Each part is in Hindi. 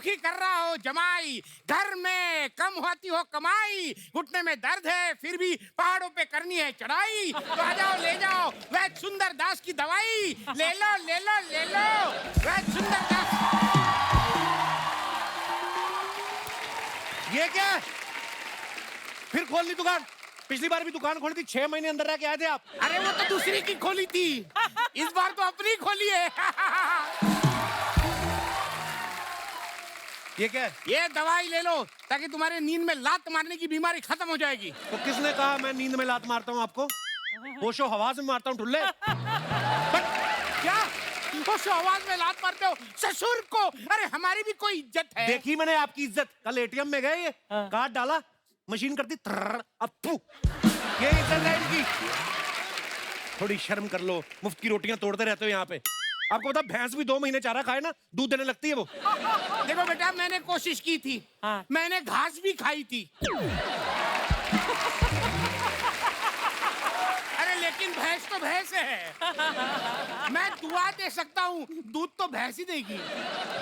दुखी कर रहा हो जमाई, घर में कम होती हो कमाई, घुटने में दर्द है फिर भी पहाड़ों पे करनी है चढ़ाई, तो आ जाओ ले जाओ वैद्य सुंदर दास की दवाई, ले लो ले लो ले लो वैद्य सुंदर दास। ये क्या है? फिर खोल ली दुकान? पिछली बार भी दुकान खोली थी, 6 महीने अंदर रह के आए थे आप। अरे वो तो दूसरी की खोली थी, इस बार तो अपनी खोली है। ये क्या है? ये दवाई ले लो ताकि तुम्हारे नींद में लात मारने की बीमारी खत्म हो जाएगी। तो किसने कहा मैं नींद में लात मारता हूँ आपको? होशो हवास में मारता हूँ ठुल्ले। क्या होशो आवाज में लात मारते हो ससुर को? अरे हमारी भी कोई इज्जत है। देखी मैंने आपकी इज्जत, कल एटीएम में गए, ये कार्ड डाला, मशीन करती अप्पू, ये इज्जत है इनकी। थोड़ी शर्म कर लो, मुफ्त की रोटियां तोड़ते रहते हो यहाँ पे। आपको पता भैंस भी 2 महीने चारा खाए ना, दूध देने लगती है वो। देखो बेटा मैंने कोशिश की थी, मैंने घास भी खाई थी। अरे लेकिन भैंस तो भैंस है, मैं दुआ दे सकता हूँ, दूध तो भैंस ही देगी।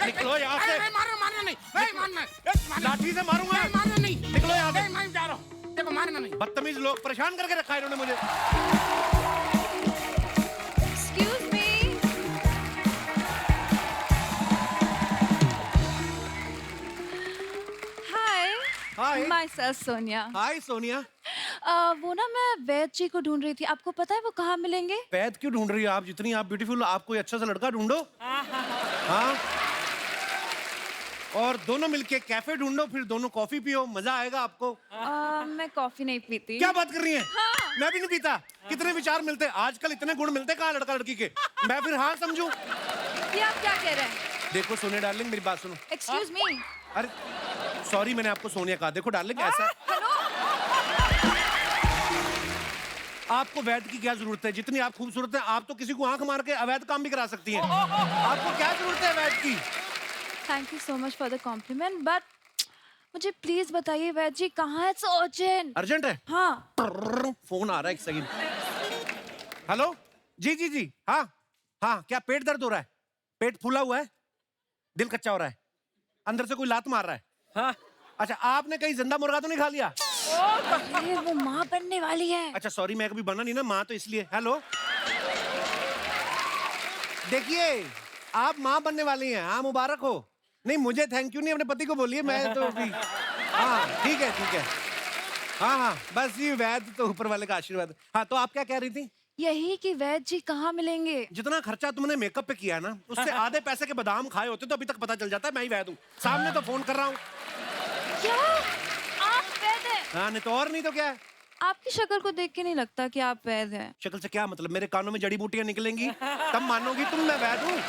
निकलो यहाँ से। मारना नहीं, मारना लाठी से मारूंगा। मारना नहीं, निकलो यहाँ से। मैं जा रहा हूँ, देखो मारना नहीं। बदतमीज लोग, परेशान करके रखा है इन्होंने मुझे। Excuse me. Hi. Myself Sonia. हाय सोनिया। वो ना मैं वैद्य जी को ढूंढ रही थी, आपको पता है वो कहाँ मिलेंगे? वैद क्यों ढूंढ रही है आप? जितनी आप ब्यूटीफुल, आप कोई अच्छा सा लड़का ढूंढो। हाँ, और दोनों मिलके कैफे ढूंढो, फिर दोनों कॉफी पियो, मजा आएगा आपको। मैं कॉफी नहीं पीती। क्या बात कर रही हैं? हाँ। मैं भी नहीं पीता। कितने विचार मिलते हैं आजकल, इतने गुण मिलते कहाँ लड़का लड़की के। मैं फिर हाँ समझूं? ये आप क्या कह रहे हैं? देखो सोनिया डार्लिंग, मेरी बात सुनो। Excuse me. अरे सॉरी, मैंने आपको सोनिया कहा। देखो डार्लिंग, ऐसा आपको वैद की क्या जरूरत है? जितनी आप खूबसूरत हैं, आप तो किसी को आंख मार के अवैध काम भी करा सकती हैं। आपको क्या जरूरत है वैद की? Thank you so much for the compliment, but मुझे प्लीज बताइए वैद्य जी कहाँ है? सो अर्जेंट। अर्जेंट है? हाँ। फोन आ रहा है, एक सेकंड। हेलो, जी जी जी, हाँ हाँ, क्या पेट दर्द हो रहा है? पेट फूला हुआ है? दिल कच्चा हो रहा है? अंदर से कोई लात मार रहा है? हाँ। अच्छा, आपने कहीं जिंदा मुर्गा तो नहीं खा लिया? अरे वो माँ बनने वाली है। अच्छा सॉरी, मैं कभी बना नहीं ना माँ, तो इसलिए। हेलो, देखिए आप माँ बनने वाली हैं। हाँ, मुबारक हो। नहीं मुझे थैंक यू नहीं, अपने पति को बोलिए, मैं तो भी। हाँ ठीक है ठीक है। हाँ हाँ, बस ये वैद्य तो ऊपर वाले का आशीर्वाद। हाँ, तो आप क्या कह रही थी? यही कि वैद्य जी कहाँ मिलेंगे? जितना खर्चा तुमने मेकअप पे किया है ना, उससे आधे पैसे के बादाम खाए होते तो अभी तक पता चल जाता है मैं ही वैद्य हूँ। सामने तो फोन कर रहा हूँ। क्या आप वैद्य हैं? हाँ, नहीं तो और, नहीं तो क्या है। आपकी शक्ल को देख के नहीं लगता कि आप वैद्य हैं। शक्ल से क्या मतलब? मेरे कानों में जड़ी बूटियां निकलेंगी तब मानोगी तुम मैं वैद्य हूँ?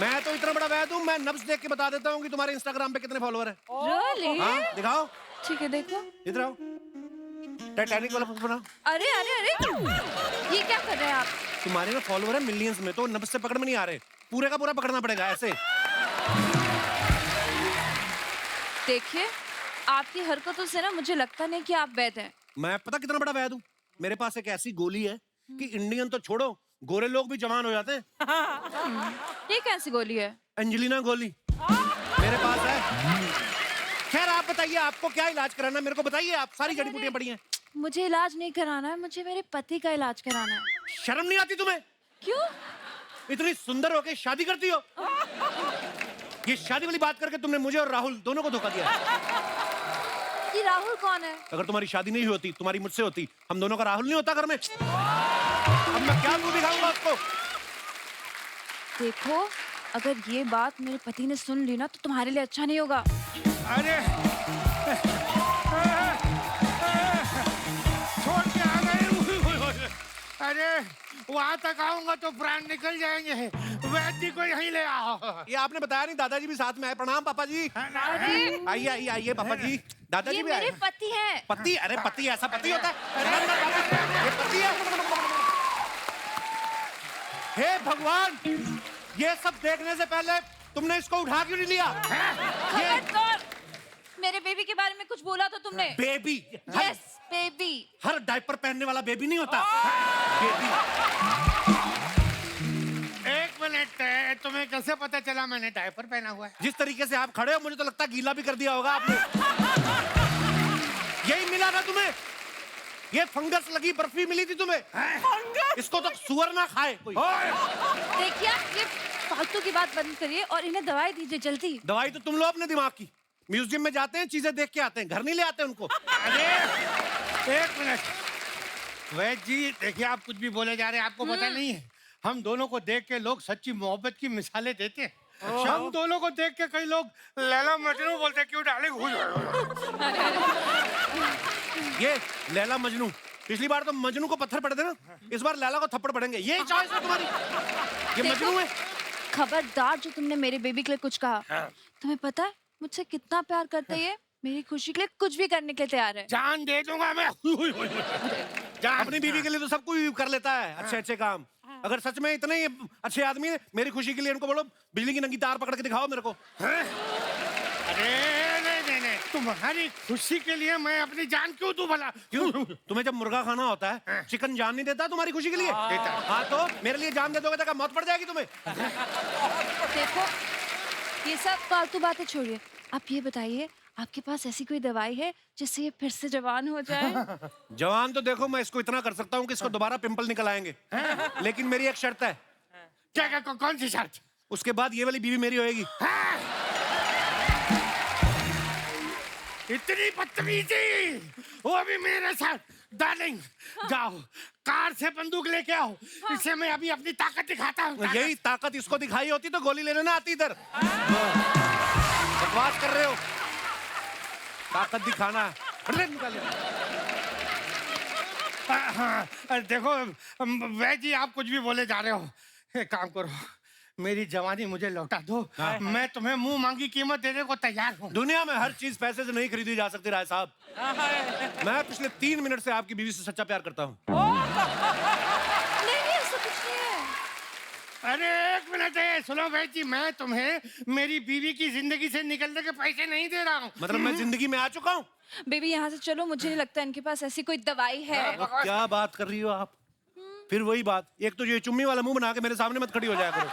मैं तो इतना बड़ा वैद्य हूँ, मैं नब्ज देख के बता देता हूँ कि तुम्हारे इंस्टाग्राम पे कितने फॉलोअर है। Really? हाँ दिखाओ। ठीक है देखो। इधर आओ, टाइटैनिक वाला फोटो बनाओ। अरे अरे अरे, ये क्या कर रहे हैं आप? तुम्हारे ना फॉलोअर है मिलियंस में, तो नब्ज से पकड़ में नहीं आ रहे, पूरे का पूरा पकड़ना पड़ेगा ऐसे। देखिए आपकी हरकतों से ना मुझे लगता नहीं कि आप वैद्य हैं। मैं पता कितना बड़ा वैद्य हूँ? मेरे पास एक ऐसी गोली है कि इंडियन तो छोड़ो, गोरे लोग भी जवान हो जाते हैं। ये कैसी गोली है? एंजेलिना गोली मेरे पास है। खैर आप बताइए, आपको क्या इलाज कराना है? मेरे को बताइए, आप सारी जड़ी बूटियां पड़ी हैं। मुझे इलाज नहीं कराना है, मुझे मेरे पति का इलाज कराना है। शर्म नहीं आती तुम्हें? क्यों? इतनी सुंदर होके शादी करती हो? ये शादी वाली बात करके तुमने मुझे और राहुल दोनों को धोखा दिया है। ये राहुल कौन है? अगर तुम्हारी शादी नहीं होती, तुम्हारी मुझसे होती, हम दोनों का राहुल नहीं होता घर में। अब मैं क्या मुंह दिखाऊंगा आपको? देखो अगर ये बात मेरे पति ने सुन ली ना तो तुम्हारे लिए अच्छा नहीं होगा। अरे छोड़ के आ गए। अरे वहाँ तक आऊंगा तो प्राण निकल जाएंगे। वैद्य जी को यहीं ले आओ। ये आपने बताया नहीं, दादाजी भी साथ में आए। प्रणाम पापा जी। अरे आइए आइए आइए पापा जी, दादाजी ये भी आए। मेरे पति हैं। पति? अरे पति ऐसा पति होता है? ये पति है? हे भगवान, ये सब देखने से पहले तुमने इसको उठा क्यों नहीं लिया? खबरदार, मेरे बेबी के बारे में कुछ बोला तो तुमने? बेबी? Yes baby. हर डायपर पहनने वाला बेबी नहीं होता। बेबी। एक मिनट, तुम्हें कैसे पता चला मैंने डायपर पहना हुआ है? जिस तरीके से आप खड़े हो मुझे तो लगता है गीला भी कर दिया होगा आपने। यही मिला ना तुम्हें? ये फंगस लगी बर्फी मिली थी तुम्हें? इसको तो सुअर ना खाए कोई। देखिए ये फालतू की बात बंद करिए और इन्हें दवाई दीजिए जल्दी। दवाई तो तुम लो अपने दिमाग की। म्यूजियम में जाते हैं, चीजें देख के आते हैं, घर नहीं ले आते उनको। अरे एक मिनट वैद जी, देखिए आप कुछ भी बोले जा रहे हैं, आपको पता नहीं है हम दोनों को देख के लोग सच्ची मोहब्बत की मिसालें देते हैं। हम दोनों को देख के कई लोग लैला मजनू बोलते हैं, क्यों डार्लिंग? ये लैला मजनू, पिछली बार तो मजनू को पत्थर पड़े थे ना, इस बार लैला को थप्पड़ पड़ेंगे। ये चॉइस है तुम्हारी? ये मजनू है। खबरदार जो तुमने मेरे बेबी के लिए कुछ कहा। तुम्हें पता है मुझसे कितना प्यार करते हैं, मेरी खुशी के लिए कुछ भी करने के लिए तैयार है। जान दे दूंगा मैं। अपनी बीवी के लिए तो सब कोई कर लेता है अच्छे अच्छे काम। अगर सच में इतने ही अच्छे आदमी है, मेरी खुशी के लिए इनको बोलो बिजली की नंगी तार पकड़ के दिखाओ मेरे को। अरे नहीं, तुम्हारी खुशी के लिए मैं अपनी जान क्यों दूं भला? क्यों? तुम्हें जब मुर्गा खाना होता है चिकन जान नहीं देता तुम्हारी खुशी के लिए? देता। हाँ तो मेरे लिए जान दे दोगे तो क्या मौत पड़ जाएगी तुम्हें? देखो ये सब फालतू बातें छोड़िए, आप ये बताइए आपके पास ऐसी कोई दवाई है जिससे ये फिर से जवान हो जाए? जवान तो देखो मैं इसको इतना कर सकता हूँ कि इसको दोबारा पिंपल निकल आएंगे, लेकिन मेरी एक शर्त है। क्या कौन सी शर्त? उसके बाद ये वाली बीवी मेरी होएगी। इतनी बदतमीजी, वो भी मेरे साथ? डार्लिंग जाओ कार से बंदूक लेके आओ, इसे मैं अभी अपनी ताकत दिखाता हूँ। यही ताकत इसको दिखाई होती तो गोली लेने ना आती इधर। बकवास कर रहे हो, ताकत दिखाना है। हाँ, देखो वैद जी आप कुछ भी बोले जा रहे हो, एक काम करो मेरी जवानी मुझे लौटा दो। मैं तुम्हें मुंह मांगी कीमत देने को तैयार हूँ। दुनिया में हर चीज पैसे से नहीं खरीदी जा सकती राय साहब। मैं पिछले 3 मिनट से आपकी बीवी से सच्चा प्यार करता हूँ। नहीं ऐसा कुछ नहीं है। अरे एक मिनट है, सुनो वैद जी, मैं तुम्हें मेरी बीवी की जिंदगी से निकलने के पैसे नहीं दे रहा हूँ। मतलब मैं जिंदगी में आ चुका हूँ? बेबी यहाँ से चलो, मुझे नहीं लगता इनके पास ऐसी कोई दवाई है। क्या बात कर रही हो आप? फिर वही बात, एक तो ये चुम्मी वाला मुंह बना के मेरे सामने मत खड़ी हो जाया करो।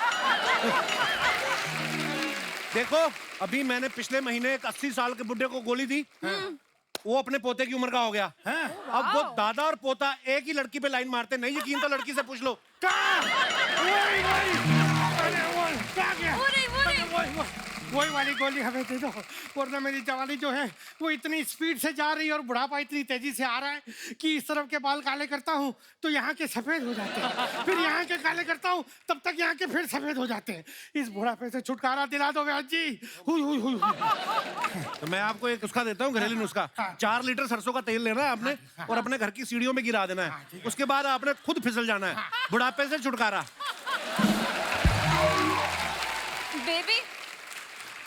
देखो अभी मैंने पिछले महीने एक 80 साल के बुड्ढे को गोली दी, वो अपने पोते की उम्र का हो गया। अब वो दादा और पोता एक ही लड़की पे लाइन मारते, नहीं यकीन तो लड़की से पूछ लो। वही वाली गोली हमें दे दो, वरना मेरी जवानी जो है वो इतनी स्पीड से जा रही है और बुढ़ापा इतनी तेजी से आ रहा है कि इस तरफ के बाल काले करता हूँ तो यहाँ के सफेद हो जाते हैं, फिर यहाँ के काले करता हूँ तब तक यहाँ के फिर सफेद हो जाते हैं। इस बुढ़ापे से छुटकारा दिला दो व्यास जी। हुई। तो मैं आपको एक नुस्खा देता हूँ, घरेलू नुस्खा। 4 लीटर सरसों का तेल लेना है आपने और अपने घर की सीढ़ियों में गिरा देना है। उसके बाद आपने खुद फिसल जाना है, बुढ़ापे से छुटकारा।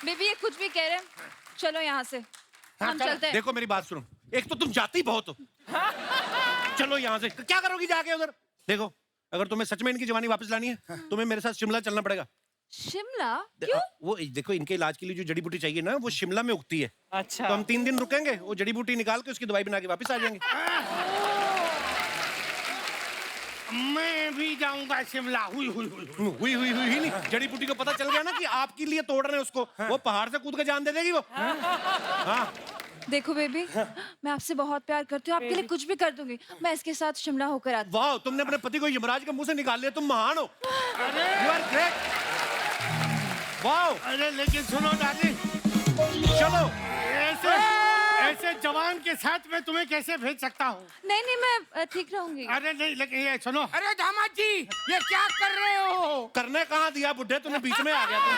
बेबी ये कुछ भी कह रहे हैं, चलो यहाँ से हम चलते हैं। देखो मेरी बात सुनो, एक तो तुम जाती बहुत हो। चलो यहाँ से, क्या करोगी जाके उधर? देखो अगर तुम्हें सच में इनकी जवानी वापस लानी है तुम्हें मेरे साथ शिमला चलना पड़ेगा। शिमला क्यों? वो देखो इनके इलाज के लिए जो जड़ी बूटी चाहिए ना वो शिमला में उगती है। अच्छा। तो हम 3 दिन रुकेंगे, वो जड़ी बूटी निकाल के उसकी दवाई बना के वापस आ जाएंगे। मैं भी जाऊंगा शिमला। हुई नहीं, जड़ी बूटी को पता चल गया ना कि आपके लिए तोड़ रहे हैं उसको, वो पहाड़ से कूद के जान दे देगी वो। हाँ। देखो बेबी मैं आपसे बहुत प्यार करती हूँ, आपके लिए कुछ भी कर दूंगी। मैं इसके साथ शिमला होकर आती। वाह, तुमने अपने पति को यमराज के मुंह से निकाल लिया, तुम महान हो। You are great। वाह। अरे लेकिन सुनो डार्लिंग, चलो ऐसे जवान के साथ मैं तुम्हें कैसे भेज सकता हूँ? नहीं मैं ठीक रहूंगी। अरे नहीं लेकिन ये सुनो। अरे दामाद जी ये क्या कर रहे हो? करने कहाँ दिया बुड्ढे, तुम्हें बीच में आ गया तुम।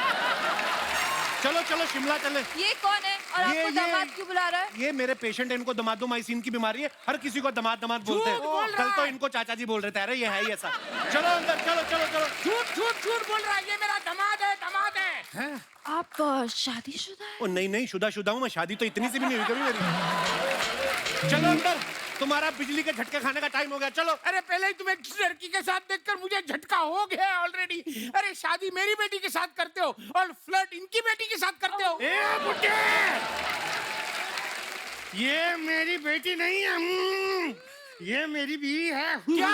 चलो शिमला चले। ये कौन है और आपको दामाद क्यों बुला रहा है? ये मेरे पेशेंट है, इनको दमादोमाइसिन की बीमारी है, हर किसी को दमाद बोलते हैं। कल तो इनको चाचा जी बोल रहे थे। अरे ये है ही ऐसा। चलो अंदर, चलो। झूठ बोल रहा है, ये मेरा दामाद है। आप शादीशुदा है? ओ नहीं शुदा हूँ मैं, शादी तो इतनी सी भी नहीं हुई कभी मेरी। चलो अंदर, तुम्हारा बिजली के झटके खाने का टाइम हो गया, चलो। अरे पहले ही तुम्हें किसी लड़की के साथ देखकर मुझे झटका हो गया ऑलरेडी। अरे शादी मेरी बेटी के साथ करते हो और फ्लर्ट इनकी बेटी के साथ करते हो। ए बुड्ढे, ये मेरी बेटी नहीं है, ये मेरी बीवी है। क्या?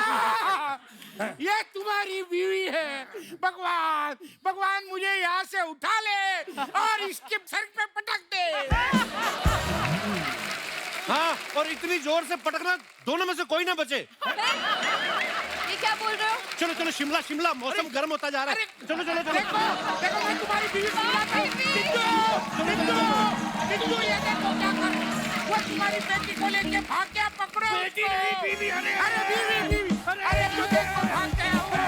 ये तुम्हारी बीवी है। भगवान भगवान मुझे यहाँ से उठा ले और इसके सर पे पटक दे। हाँ, और इतनी जोर से पटकना दोनों में से कोई ना बचे। ये क्या बोल रहे हो? चलो चलो शिमला शिमला, मौसम गर्म होता जा रहा है। चलो चलो चलो। देखो देखो मैं तुम्हारी बीवी को बुलाता हूँ। बिट्टू ये देखो क्या कर, वो तुम्हारी बेटी को लेके भाग गया, पकड़ो उसको। बेटी नहीं, बीवी, अरे बीवी अरे तू देखो भाग गया वो।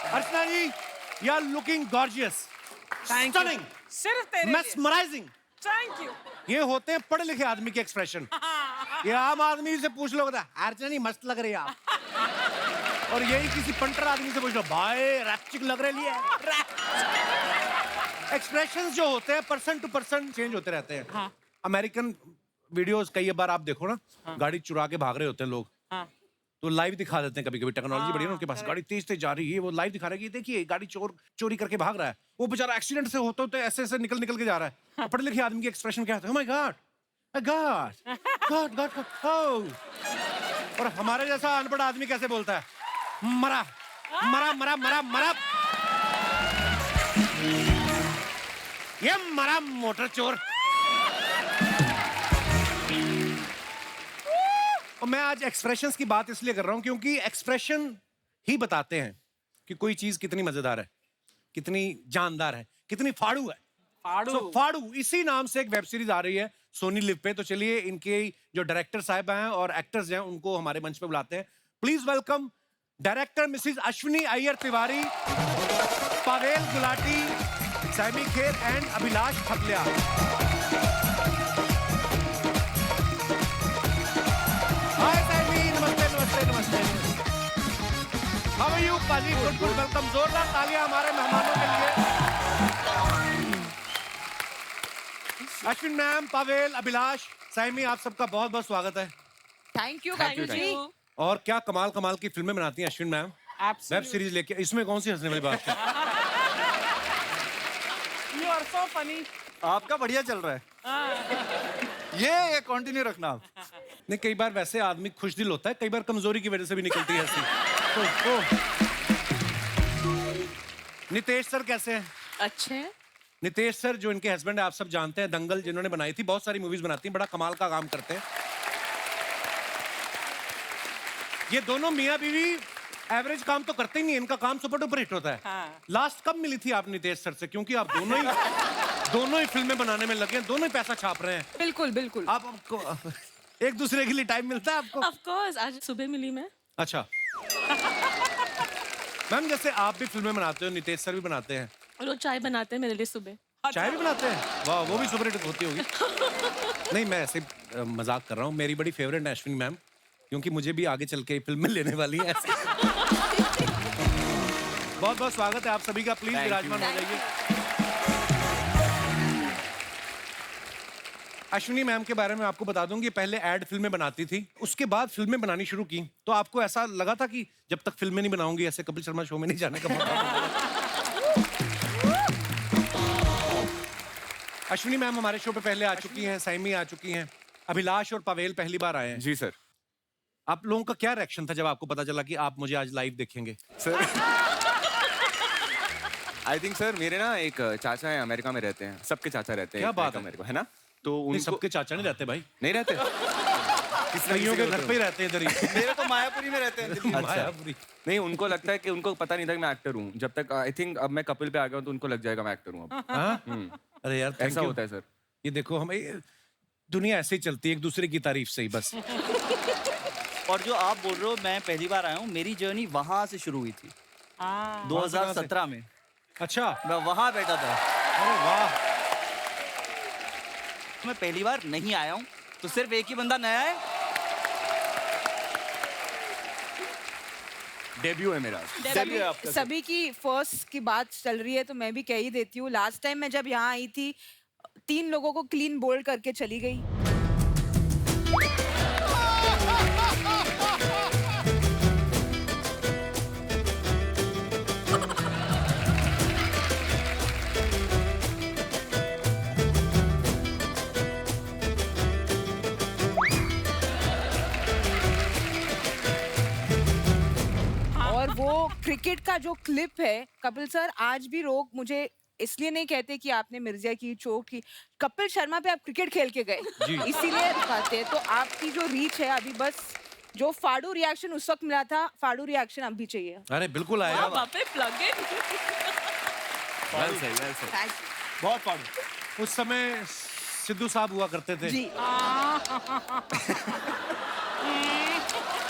अर्चना जी, you are looking gorgeous, stunning, सिर्फ तेरे लिए। mesmerizing। Thank you. ये होते हैं पढ़े लिखे आदमी के एक्सप्रेशन। ये आम आदमी से पूछ लो, अर्चना जी मस्त लग रही है आप। और यही किसी पंटर आदमी से पूछ लो, भाई रैप्चिक लग रही है। एक्सप्रेशंस जो होते हैं पर्सन टू पर्सन चेंज होते रहते हैं। हाँ। अमेरिकन वीडियोस कई बार आप देखो ना, गाड़ी चुरा के भाग रहे होते हैं लोग, हाँ। तो लाइव दिखा देते हैं। कभी कभी टेक्नोलॉजी बढ़ी है ना उनके पास, गाड़ी तेज तेज जा रही है, वो लाइव दिखा रहे हैं कि देखिए गाड़ी चोरी करके भाग रहा है, वो बेचारा एक्सीडेंट से होते होते ऐसे ऐसे निकल निकल के जा रहा है। पढ़े लिखे आदमी के एक्सप्रेशन क्या होता है? Oh my God, God God God God. और हमारे जैसा अनपढ़ आदमी कैसे बोलता है? मरा मरा मरा मरा मरा, ये मरा मोटर चोर। और मैं आज एक्सप्रेशंस की बात इसलिए कर रहा हूं क्योंकि एक्सप्रेशन ही बताते हैं कि कोई चीज कितनी मजेदार है, कितनी जानदार है, कितनी फाड़ू है। फाड़ू। फाड़ू, इसी नाम से एक वेब सीरीज आ रही है सोनी लिव पे। तो चलिए इनके जो डायरेक्टर साहब हैं और एक्टर्स हैं उनको हमारे मंच पे बुलाते हैं। Please welcome director Mrs Ashwini Iyer Tiwari, Pavel Gulati, Saiyami Kher and Abhilash Thapliyal. Hi Saiyami, नमस्ते नमस्ते नमस्ते। हाउ आर यू पाजी? Good good, welcome. जोरदार तालियां हमारे मेहमानों के लिए। अश्विन मैम, पावेल, अभिलाष, सैमी, आप सबका बहुत बहुत स्वागत है। थैंक यू जी। और क्या कमाल कमाल की फिल्में बनाती हैं अश्विन मैम। वेब सीरीज लेके, इसमें कौन सी हंसने वाली बात है? You are so funny. आपका बढ़िया चल रहा है। ये कंटिन्यू रखना आप। नहीं, कई बार वैसे आदमी खुश दिल होता है, कई बार कमजोरी की वजह से भी निकलती है हंसी। नितेश सर कैसे हैं? अच्छे हैं। नितेश सर जो इनके हस्बैंड है, आप सब जानते हैं, दंगल जिन्होंने बनाई थी, बहुत सारी मूवीज बनाती हैं, बड़ा कमाल का काम करते हैं। ये दोनों मियां बीवी एवरेज काम तो करते ही नहीं, इनका काम सुपर डुपर हिट होता है। हाँ। लास्ट कब मिली थी आप नितेश सर से? क्योंकि आप दोनों ही फिल्में बनाने में लगे हैं, दोनों ही पैसा छाप रहे हैं। बिल्कुल बिल्कुल। आपको एक दूसरे के लिए टाइम मिलता है आपको? ऑफ कोर्स, आज सुबह मिली मैं। अच्छा। मैम जैसे आप भी फिल्में बनाते हो, नितेश सर भी बनाते हैं, रोज चाय बनाते हैं मेरे लिए सुबह। चाय भी बनाते हैं? वाह, वो भी सुपर हिट होती होगी। नहीं, मैं ऐसे मजाक कर रहा हूँ। मेरी बड़ी फेवरेट है अश्विनी मैम, क्योंकि मुझे भी आगे चल के फिल्म में लेने वाली है ऐसे। बहुत बहुत स्वागत है आप सभी का। प्लीज विराजमान हो जाइए। अश्विनी मैम के बारे में आपको बता दूं कि पहले एड फिल्में बनाती थी, उसके बाद फिल्में बनानी शुरू की। तो आपको ऐसा लगा था कि जब तक फिल्में नहीं बनाऊंगी ऐसे कपिल शर्मा शो में नहीं जाने का मौका मिलेगा? अश्विनी मैम हमारे शो पे पहले आ चुकी हैं, सैमी आ चुकी हैं, अभिलाष और पावेल पहली बार आए हैं। जी सर। आप लोगों का क्या रिएक्शन था जब आपको पता चला कि आप मुझे आज लाइव देखेंगे? सर आई थिंक सर मेरे ना एक चाचा है, अमेरिका में रहते हैं। सबके चाचा रहते हैं। क्या बात है? अमेरिका है ना, तो नहीं, उनको सबके चाचा नहीं रहते भाई, नहीं रहते। कईयों के घर पे ही रहते हैं इधर ही। मेरे तो मायापुरी में रहते हैं दिल्ली में। मायापुरी। नहीं, उनको लगता है कि उनको पता नहीं था कि मैं एक्टर हूँ। जब तक आई थिंक अब मैं कपिल पे आ गया हूँ तो उनको लग जाएगा मैं एक्टर हूँ अब। हाँ? अरे यार, ऐसा होता है सर। ये देखो, हमें दुनिया ऐसे ही चलती है, एक दूसरे की तारीफ से ही बस। और जो आप बोल रहे हो मैं पहली बार आया हूँ, मेरी जर्नी वहां से शुरू हुई थी 2017 में। अच्छा, मैं वहां बैठा था। अरे वाह। मैं पहली बार नहीं आया हूँ, तो सिर्फ एक ही बंदा नया है। डेब्यू है मेरा। Debut है आपका। सभी की फर्स्ट की बात चल रही है तो मैं भी कह ही देती हूँ। लास्ट टाइम मैं जब यहाँ आई थी 3 लोगों को क्लीन बोल्ड करके चली गई। और वो क्रिकेट का जो क्लिप है, कपिल सर आज भी लोग मुझे इसलिए नहीं कहते कि आपने मिर्जा की चोट की, कपिल शर्मा पे आप क्रिकेट खेल के गए इसीलिए दिखाते हैं। तो आपकी जो रीच है अभी, बस जो फाड़ू रिएक्शन उस वक्त मिला था, फाड़ू रिएक्शन अब भी चाहिए। अरे बिल्कुल आएगा। वहाँ पे plug in. Well said, well said. Thank you. बहुत फाड़ू। उस समय सिद्धू साहब हुआ करते थे, जी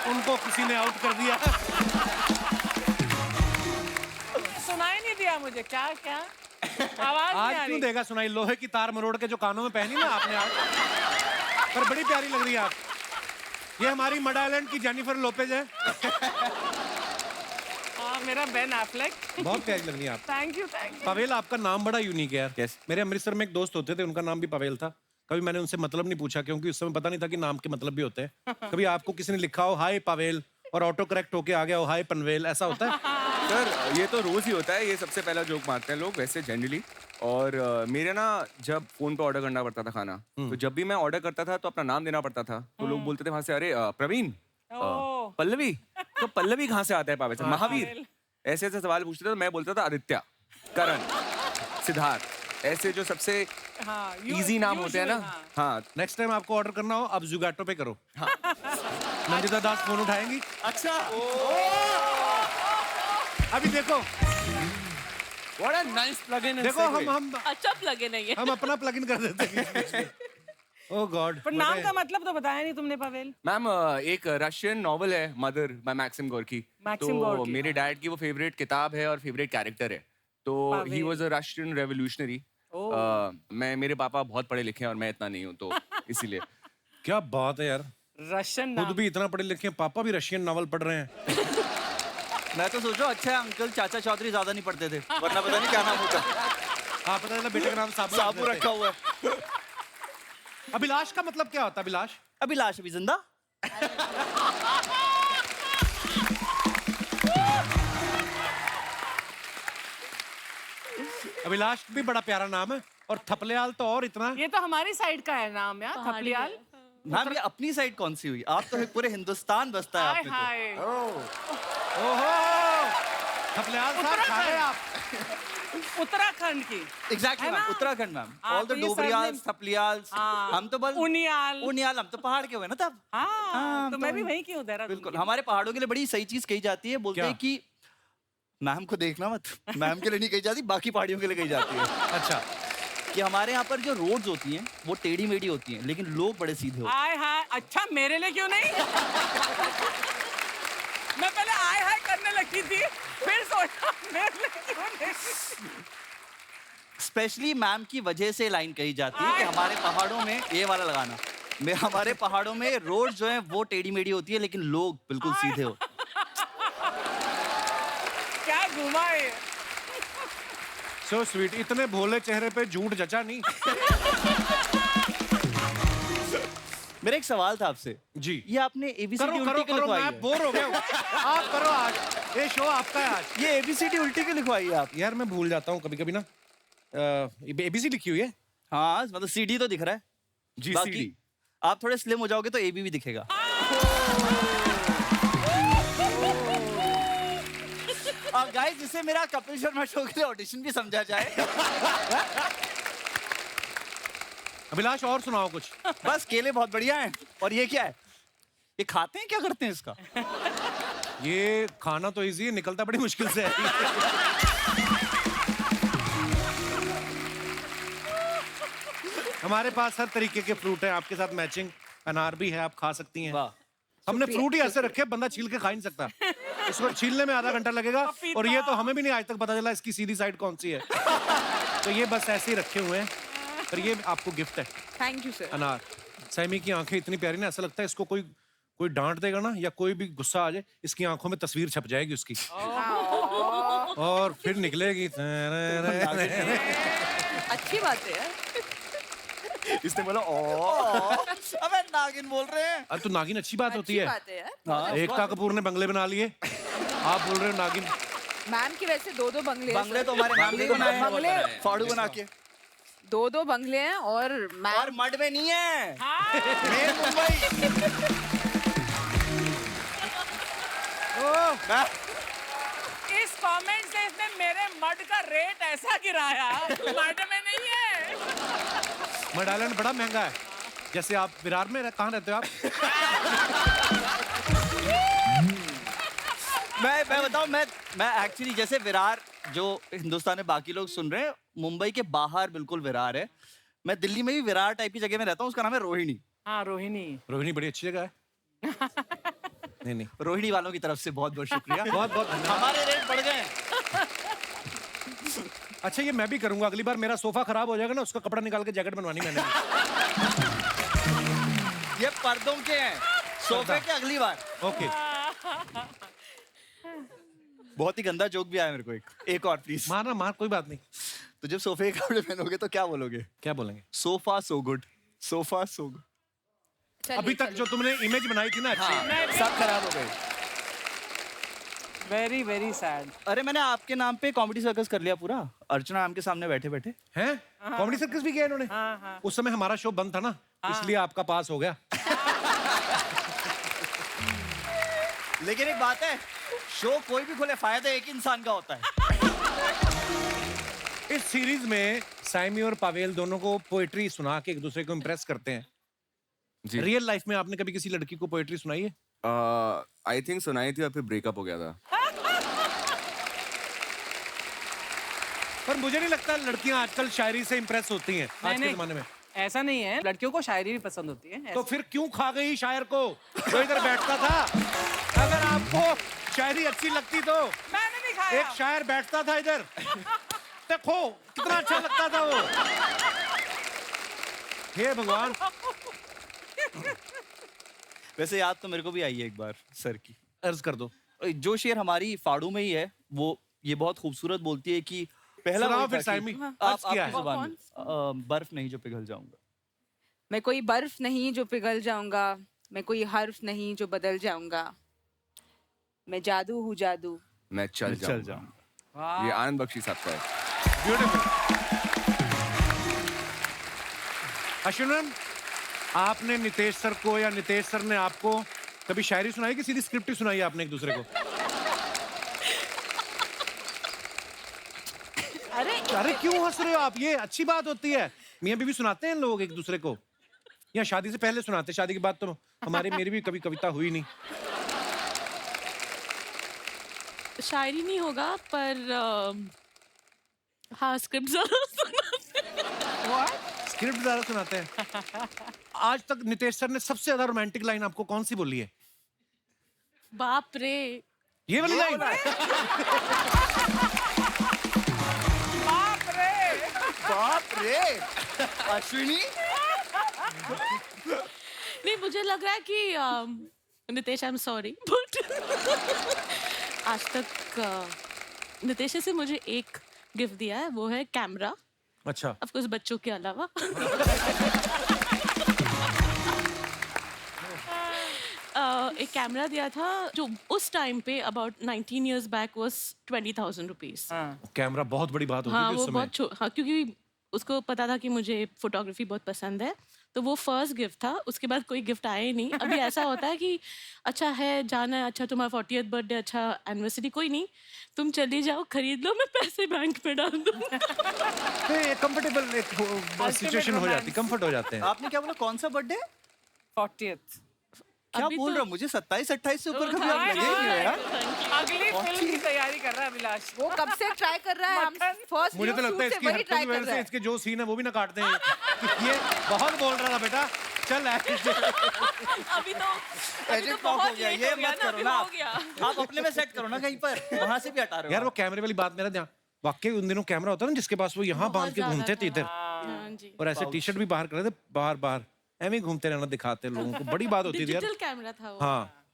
उनको किसी ने आउट कर दिया। सुनाई नहीं दिया मुझे, क्या क्या आवाज आज क्यों देगा सुनाई? लोहे की तार मरोड़ के जो कानों में पहनी ना आपने आज, पर बड़ी प्यारी लग रही है आप। ये हमारी मड आइलैंड की जेनिफर लोपेज है। मेरा बेन एफ्लेक। बहुत प्यारी लग रही है आप। Thank you thank you. Pavel, आपका नाम बड़ा यूनिक है यार। Yes. मेरे अमृतसर में एक दोस्त होते थे, उनका नाम भी पवेल था। कभी मैंने उनसे मतलब नहीं पूछा क्योंकि उस समय पता नहीं था कि नाम के मतलब भी होते हैं। कभी आपको किसी ने लिखा हो हाय पवेल और ऑटो करेक्ट होके आ गया हो हाय पनवेल, ऐसा होता है? सर ये तो रोज ही होता है, ये सबसे पहला जोक मारते हैं लोग वैसे जनरली। और मेरे ना जब फोन पे ऑर्डर करना पड़ता था खाना, तो जब भी मैं ऑर्डर करता था तो अपना नाम देना पड़ता था। तो लोग बोलते थे वहां से, अरे प्रवीण, पल्लवी, तो पल्लवी कहाँ से आता है? पावे से महावीर, ऐसे ऐसे सवाल पूछते थे। तो मैं बोलता था आदित्य, करण, सिद्धार्थ, ऐसे जो सबसे इजी नाम होते हैं ना। हाँ, नेक्स्ट टाइम आपको ऑर्डर करना हो आप जुगाटो पे करो। हाँ। नंदिता दास फोन उठाएंगी। अच्छा, अभी देखो what a nice plug in. देखो हम अच्छा प्लग इन है ये। हम अपना प्लग इन कर देते हैं। Oh God. पर नाम का मतलब तो बताया नहीं तुमने पवेल। मैम एक रशियन नॉवल है mother by Maxim Gorky. Maxim तो गोर्की, मेरे डैड की वो फेवरेट किताब है और फेवरेट कैरेक्टर है। तो he was a Russian revolutionary. मेरे पापा बहुत पढ़े लिखे हैं और मैं इतना नहीं हूँ, तो इसीलिए। क्या बात है यार, रशियन खुद भी इतना पढ़े लिखे हैं, पापा भी रशियन नॉवल पढ़ रहे हैं। मैं तो सोचो अच्छा है अंकल चाचा चौधरी ज्यादा नहीं पढ़ते थे, वरना पता नहीं क्या नाम होता। हाँ पता चला बेटे का नाम साबू साबू रखा हुआ है। अभिलाष का मतलब क्या होता है? अभिलाष अभिलाष अभी जिंदा। अभिलाष भी बड़ा प्यारा नाम है, और थपलियाल तो और इतना। ये तो हमारी साइड का है नाम यार, थपलियाल। मैम ये अपनी साइड कौन सी हुई? आप तो पूरे हिंदुस्तान बसता है हाय आप पे तो। हाय। ओहो, थपलियाल साहब खा गए आप। उत्तराखंड की। Exactly ma'am, Uttarakhand ma'am. All the तो ये डोबरियाल्स, सरनेम- थपलियाल्स, हम तो बल उनियाल। उनियाल, हम तो पहाड़ के हुए ना तब। हाँ, तो मैं भी वहीं की हूँ देहरादून बिल्कुल, की। हमारे पहाड़ों के लिए बड़ी सही चीज कही जाती है, बोलते क्या? हैं कि मैम को देखना मत, मैम के लिए नहीं कही जाती, बाकी पहाड़ियों के लिए कही जाती है। अच्छा, कि हमारे यहाँ पर जो रोड्स होती हैं वो टेढ़ी मेढ़ी होती हैं, लेकिन लोग बड़े सीधे होते हैं। आय हाय, अच्छा मेरे लिए क्यों नहीं? मैं पहले आय हाय करने लगी थी, फिर सोचा मेरे लिए क्यों नहीं? स्पेशली मैम की वजह से लाइन कही जाती है कि हमारे पहाड़ों में ये वाला लगाना, हमारे पहाड़ों में रोड जो है वो टेढ़ी मेढ़ी होती है, लेकिन लोग बिल्कुल सीधे हो। क्या घुमा है? So sweet. इतने भोले चेहरे पे झूठ जचा नहीं। मेरा एक सवाल था आपसे जी ये आपने एबीसीडी करो उल्टी करो क्यों करो, लिखवाई मैं है? बोर हो गया हूँ। आप करो आज, ये शो आपका है आज। ये एबीसीडी उल्टी क्यों लिखवाई है आप? यार मैं भूल जाता हूँ कभी कभी ना। एबीसी लिखी हुई है। हाँ मतलब सीडी तो दिख रहा है, GCD। आप थोड़े स्लिम हो जाओगे तो एबी भी दिखेगा। गाइस जिसे मेरा कपिल शर्मा शो के लिए ऑडिशन भी समझा जाए। अभिलाष और सुनाओ कुछ। बस केले बहुत बढ़िया हैं। और ये क्या है? ये खाते हैं, क्या करते हैं इसका? ये खाना तो इजी है, निकलता बड़ी मुश्किल से है। हमारे पास हर तरीके के फ्रूट हैं, आपके साथ मैचिंग अनार भी है, आप खा सकती हैं। वाह, हमने फ्रूट ही ऐसे रखे बंदा छील के खा ही नहीं सकता। इसको छीलने में आधा घंटा लगेगा, और ये तो हमें भी नहीं आज तक पता चला इसकी सीधी साइड कौन सी है। तो ये बस ऐसे ही रखे हुए हैं, पर ये आपको गिफ्ट है। Thank you sir. अनार। सैमी की आंखें इतनी प्यारी ना, ऐसा लगता है इसको कोई कोई डांट देगा ना या कोई भी गुस्सा आ जाए, इसकी आंखों में तस्वीर छप जाएगी उसकी, और फिर निकलेगी। अच्छी बात है यार। इसने बोला ओ अबे नागिन बोल रहे हैं। अरे तो नागिन अच्छी बात होती अच्छी है। बात है यार। हाँ, एकता कपूर ने बंगले बना लिए, आप बोल रहे हो नागिन। मैम की वैसे 2-2 बंगले हैं बंगले सर। तो हमारे नाम नहीं बनाए हैं। बंगले फाड़ू बना के 2-2 बंगले हैं और और मैम मड में नहीं है। मेन मुंबई। इस कमेंट से इसने मेरे मड का रेट ऐसा गिराया, मड में नहीं है। मड आइलैंड बड़ा महंगा है। जैसे आप विरार में कहाँ रहते हो आप? मैं बताऊं, मैं एक्चुअली जैसे विरार जो हिंदुस्तान में बाकी लोग सुन रहे हैं, मुंबई के बाहर बिल्कुल विरार है। मैं दिल्ली में भी विरार टाइप की जगह में रहता हूँ, उसका नाम है रोहिणी। हाँ रोहिणी। रोहिणी बड़ी अच्छी जगह है। नहीं नहीं, रोहिणी वालों की तरफ से बहुत बहुत शुक्रिया। बहुत बहुत धन्यवाद। हमारे रेट बढ़ गए। अच्छा ये मैं भी करूंगा, अगली बार मेरा सोफा खराब हो जाएगा ना, उसका कपड़ा निकाल के जैकेट बनवानी मैंने भी। ये पर्दों के हैं, सोफे के अगली बार। ओके, बहुत ही गंदा जोक भी आया मेरे को, एक और प्लीज। मारना मार, कोई बात नहीं। तो जब सोफे के कपड़े पहनोगे तो क्या बोलोगे? क्या बोलेंगे? Sofa so good, sofa so good. अभी तक जो तुमने इमेज बनाई थी ना अच्छी, सब खराब हो गए। Very very sad. अरे मैंने आपके नाम पे कॉमेडी सर्कस कर लिया पूरा, अर्चना मैम के सामने बैठे बैठे। हैं? कॉमेडी सर्कस भी किया इन्होंने? उस समय हमारा शो बंद था ना, इसलिए आपका पास हो गया। लेकिन एक बात है, शो कोई भी खोले फायदा एक इंसान का होता है। इस सीरीज में साइमी और पावेल दोनों को पोएट्री सुना के एक दूसरे को इम्प्रेस करते हैं। जी। रियल लाइफ में आपने कभी किसी लड़की को पोएट्री सुनाई है? आई थिंक सुनाई थी और फिर ब्रेकअप हो गया था। पर मुझे नहीं लगता लड़कियां आजकल शायरी से इम्प्रेस होती हैं आज के नहीं। जमाने में। ऐसा नहीं है, लड़कियों को शायरी भी पसंद होती है। तो फिर क्यों खा गई शायर को जो इधर बैठता था? अगर आपको शायरी अच्छी लगती तो मैंने भी खाया। एक शायर बैठता था इधर, देखो कितना अच्छा लगता था वो। हे भगवान। वैसे याद तो मेरे को भी आई है एक बार सर की। अर्ज कर दो। जो शेर हमारी फाड़ू में ही है, वो ये बहुत खूबसूरत बोलती है कि पहला सुनाओ वही फिर था कि- साइमी, आप अर्ज क्या आपकी है? जुबान में। बर्फ नहीं जो पिघल जाऊंगा। मैं कोई बर्फ नहीं जो पिघल जाऊंगा, मैं कोई हर्फ नहीं जो बदल जाऊंगा, मैं जादू हूँ जादू। मैं चल चल जाऊंगा। ये आनंद बख्शी साहब का है। ब्यूटीफुल। अश्विन, आपने नितेश सर को या नितेश सर ने आपको कभी शायरी सुनाई कि सीधी स्क्रिप्ट ही सुनाई आपने एक दूसरे को? अरे क्यों हंस रहे हो आप? ये अच्छी बात होती है। मियां बीवी सुनाते हैं लोग एक दूसरे को, या शादी से पहले सुनाते? शादी के बाद तो मेरी भी कभी कविता हुई नहीं। शायरी नहीं होगा पर हाँ स्क्रिप्ट जरूर स्क्रिप्ट ज्यादा सुनाते हैं। आज तक नितेश सर ने सबसे ज्यादा रोमांटिक लाइन आपको कौन सी बोली है? बाप रे। ये वाली लाइन? बाप रे अश्विनी। नहीं मुझे लग रहा है कि Nitesh I am sorry but आज तक नितेश ने से मुझे एक गिफ्ट दिया है, वो है कैमरा। अच्छा। ऑफ कोर्स बच्चों के अलावा। एक कैमरा दिया था जो उस टाइम पे about 19 years back was 20,000 rupees. Camera बहुत बड़ी बात होती हाँ थी वो उस समय। हाँ क्योंकि उसको पता था कि मुझे फोटोग्राफी बहुत पसंद है, तो वो फर्स्ट गिफ्ट था। उसके बाद कोई गिफ्ट आया ही नहीं। अभी ऐसा होता है कि अच्छा है जाना है, अच्छा तुम्हारा 40th बर्थडे, अच्छा एनिवर्सरी, कोई नहीं तुम चली जाओ खरीद लो, मैं पैसे बैंक में डाल दूंगा। कंफर्टेबल एक सिचुएशन हो जाती, कंफर्ट हो जाते हैं। आपने क्या बोला, कौन सा बर्थडे? 40th। क्या अभी बोल तो- रहे हो? मुझे 27-28 से ऊपर कभी आप लगे ही नहीं हो यार। अगली फिल्म की तैयारी कर रहा है अभिलाष। वो कब से ट्राई कर रहा है, हम फर्स्ट मुझे तो लगता है इसकी हरकत की वजह से इसके जो सीन है वो भी ना काटते हैं। ये बहुत बोल रहा था बेटा, चल अभी तो एजेंट पॉप हो गया, ये मत करो ना आप। आप अपने में सेट करो ना कहीं पर, वहां से भी हटा रहे हो यार। वो कैमरे वाली बात मेरा ध्यान, वाकई उन दिनों कैमरा होता है ना जिसके पास, वो यहाँ बांध के घूमते थे इधर, हाँ जी। और ऐसे टी शर्ट भी बाहर कर थे, बाहर ऐਵੇਂ घूमते रहना, दिखाते लोगों को। बड़ी बात होती थी यार। डिजिटल कैमरा था वो। हाँ,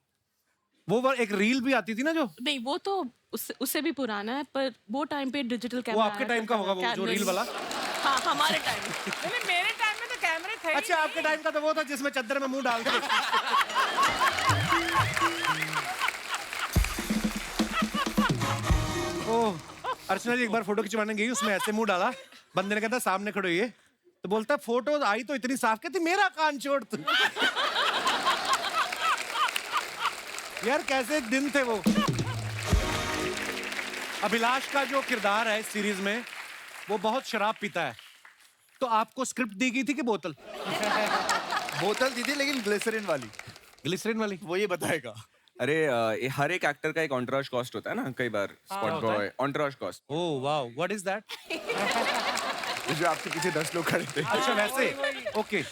वो एक रील भी आती थी ना जो, नहीं वो तो उससे भी पुराना है, पर वो टाइम पे डिजिटल कैमरा वो आपके टाइम का होगा, वो जो रील वाला। हाँ हमारे टाइम में। मेरे टाइम में तो कैमरे थे ही अच्छा नहीं। आपके टाइम का तो वो था जिसमें चद्दर में मुंह डाल के ओह अर्चना जी एक बार फोटो खिंचवाने गई, उसमें ऐसे मुंह डाला, बंदे ने कहता सामने खड़ो ये, तो बोलता फोटो आई तो इतनी साफ, कहती मेरा कान छोड़ तू। यार कैसे दिन थे वो। अभिलाष का जो किरदार है इस सीरीज में वो बहुत शराब पीता है, तो आपको स्क्रिप्ट दी गई थी कि बोतल? बोतल दी थी लेकिन ग्लिसरीन वाली, ग्लिसरीन वाली? वो ये बताएगा। अरे ये हर एक एक्टर का एक ऑन्टराज कॉस्ट होता है ना, कई बार स्पॉट बॉय ऑन्टराज cost, oh wow, what is that? जो आपके पीछे 10 लोग खड़े थे। अच्छा वैसे, ओके।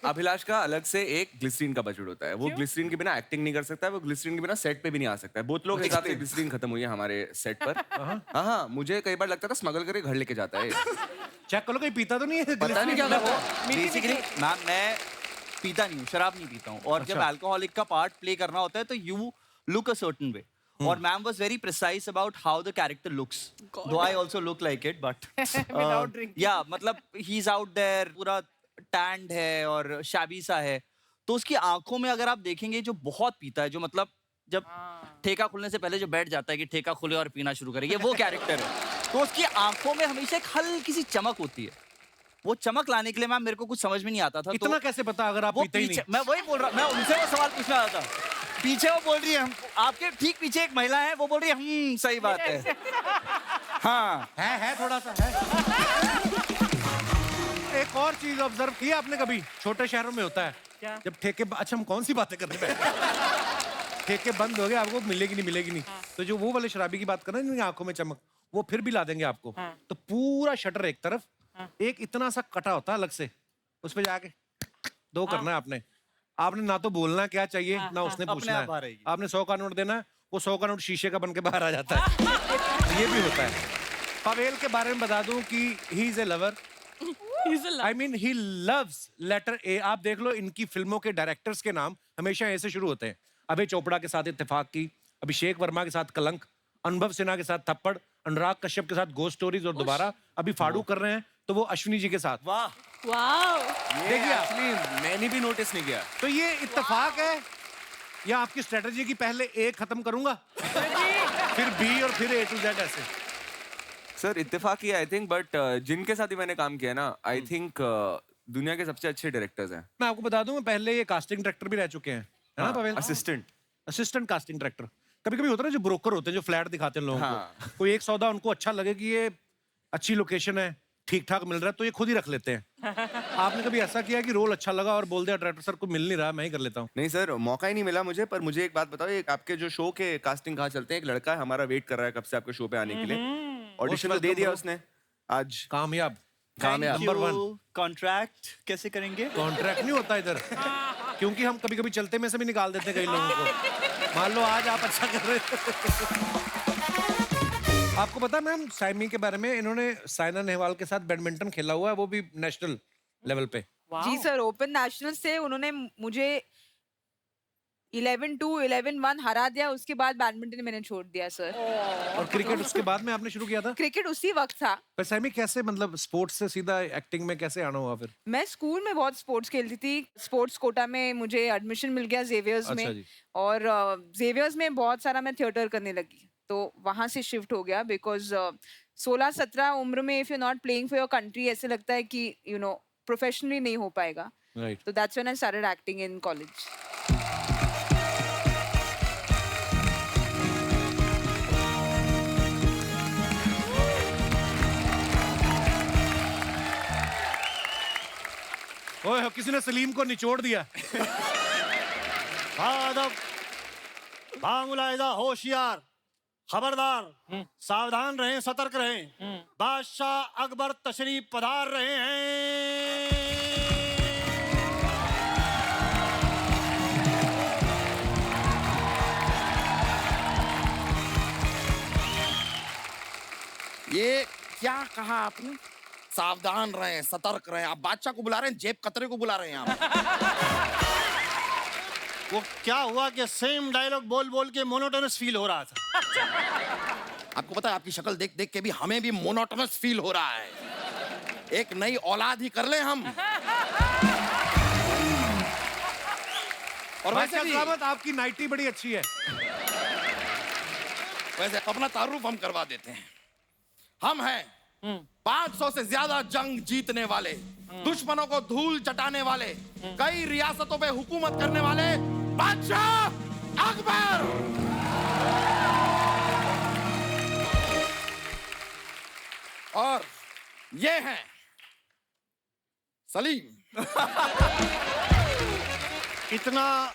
अभिलाष का अलग से एक ग्लिसरीन का बजट होता है, वो ग्लिसरीन के बिना एक्टिंग नहीं कर सकता, वो ग्लिसरीन के बिना सेट पे भी नहीं आ सकता है। बहुत लोग एक आधे ग्लिसरीन खत्म हुई है हमारे सेट पर। हाँ, मुझे कई बार लगता था स्मगल करके घर लेके जाता है। चेक करो कहीं पीता तो नहीं है? पता नहीं क्या करता है। बेसिकली मैम मैं पीता नहीं हूँ, शराब नहीं पीता हूँ, और जब अल्कोहलिक का पार्ट प्ले करना होता है तो you look a certain way, और ma'am was very precise about how the character looks, though I also look like it but Without drinking. या मतलब ही इज आउट देयर, पूरा टैंड है और शाबी सा है, तो उसकी आंखों में अगर आप देखेंगे जो बहुत पीता है, जो मतलब जब ठेका खुलने से पहले जो बैठ जाता है कि ठेका खुले और पीना शुरू करेंगे, वो कैरेक्टर है। तो उसकी आंखों में हमेशा एक हल्की सी चमक होती है, वो चमक लाने के लिए मैम मेरे को कुछ समझ में नहीं आता था। इतना तो कैसे पता अगर आप वो पीते ही नहीं? पीछे, मैं वही बोल रहा, मैं उनसे वो सवाल पूछना आया था। पीछे वो बोल रही है, हम आपके ठीक पीछे एक महिला है, वो बोल रही है सही बात है। हाँ है थोड़ा सा है। एक और चीज ऑब्जर्व की आपने कभी, छोटे शहरों में होता है क्या? जब ठेके, अच्छा हम कौन सी बातें कर रहे हैं? ठेके बंद हो गए, आपको मिलेगी नहीं मिलेगी नहीं, तो जो वो वाले शराबी की बात कर रहे हैं, जिनकी आंखों में चमक, वो फिर भी ला देंगे आपको। तो पूरा शटर एक तरफ, एक इतना सा कटा होता है अलग से, उस पे जाके दो करना है आपने। आपने ना तो बोलना क्या चाहिए ना उसने अपने पूछना आप बाहर है। आएगी। आपने 100 का नोट देना है, वो 100 का नोट शीशे का बन के बाहर आ जाता है। ये भी होता है। पवेल के बारे में बता दूं कि he is a lover, He's a I mean he loves letter A. आप देख लो इनकी फिल्मों के डायरेक्टर्स के नाम हमेशा ऐसे शुरू होते हैं। अभय चोपड़ा के साथ इत्तेफाक की, अभिषेक वर्मा के साथ कलंक, अनुभव सिन्हा के साथ थप्पड़, अनुराग कश्यप के साथ गोस्ट स्टोरीज, और दोबारा अभी फाड़ू कर रहे हैं तो वो अश्विनी जी के साथ। वाह, wow. देखिए आप, एक्चुअली मैंने भी नोटिस नहीं किया। तो ये इत्तेफाक है या आपकी स्ट्रेटजी की पहले ए खत्म करूंगा फिर बी और फिर ए टू जेड ऐसे? सर इत्तेफाक ही आई थिंक, बट जिनके साथ ही मैंने काम किया ना, आई थिंक दुनिया के सबसे अच्छे डायरेक्टर्स हैं। मैं आपको बता दूं, मैं पहले ये कास्टिंग डायरेक्टर भी रह चुके हैं, है ना पवेल? Assistant casting director. कभी कभी होता है ना जो ब्रोकर होते हैं जो फ्लैट दिखाते हैं लोगों को, कोई एक सौदा उनको अच्छा लगे कि ये अच्छी लोकेशन है, ठीक ठाक मिल रहा है, तो ये खुद ही रख लेते हैं। आपने कभी ऐसा किया कि रोल अच्छा लगा और बोल दिया डायरेक्टर सर को मिल नहीं रहा, मैं ही कर लेता हूँ? नहीं सर, मौका ही नहीं मिला मुझे। पर मुझे एक बात बताओ, एक आपके जो शो के कास्टिंग कहाँ चलते हैं? एक लड़का है हमारा, वेट कर रहा है कब से आपके शो पे आने के लिए, ऑडिशन दे दिया उसने आज, कामयाब। कामयाब। नंबर 1 कॉन्ट्रैक्ट कैसे करेंगे? कॉन्ट्रैक्ट नहीं होता इधर, क्योंकि हम कभी कभी चलते में से भी निकाल देते हैं कई लोगों को। मान लो आज आप अच्छा कर रहे हैं। आपको पता है मैम साइमी के बारे में, इन्होंने साइना नेहवाल के साथ बैडमिंटन खेला हुआ है, वो भी नेशनल लेवल पे। जी सर, ओपन नेशनल से उन्होंने मुझे 11-2 11-1 हरा दिया, उसके बाद बैडमिंटन मैंने छोड़ दिया सर। और क्रिकेट उसके बाद में आपने शुरू किया था? क्रिकेट उसी वक्त था। पर साइमी कैसे, मतलब स्पोर्ट्स से सीधा एक्टिंग में कैसे आना हुआ फिर? मैं स्कूल में बहुत स्पोर्ट्स खेलती थी, स्पोर्ट्स कोटा में मुझे एडमिशन मिल गया जेवियर्स अच्छा में, जी। और जेवियर्स में बहुत सारा मैं थिएटर करने लगी, तो वहां से शिफ्ट हो गया। बिकॉज 16-17 उम्र में if you not playing for your country, ऐसे लगता है कि यू नो प्रोफेशनली नहीं हो पाएगा। राइट। तो that's when I started acting in college. ओए किसी ने सलीम को निचोड़ दिया। अदब, बामुलाइजा होशियार, खबरदार, सावधान रहें, सतर्क रहें। बादशाह अकबर तशरीफ पधार रहे हैं। ये क्या कहा आपने? सावधान रहें, सतर्क रहें। आप बादशाह को बुला रहे हैं, जेब कतरे को बुला रहे हैं आप। वो क्या हुआ कि सेम डायलॉग बोल बोल के मोनोटोनस फील हो रहा था। आपको पता है, आपकी शक्ल देख देख के भी हमें भी मोनोटोनस फील हो रहा है। एक नई औलाद ही कर ले हम। और वैसे भी सलामत आपकी नाइटी बड़ी अच्छी है। वैसे अपना तारुफ हम करवा देते हैं। हम हैं 500 से ज्यादा जंग जीतने वाले, दुश्मनों को धूल चटाने वाले, कई रियासतों पे हुकूमत करने वाले बादशाह अकबर। और ये हैं सलीम। इतना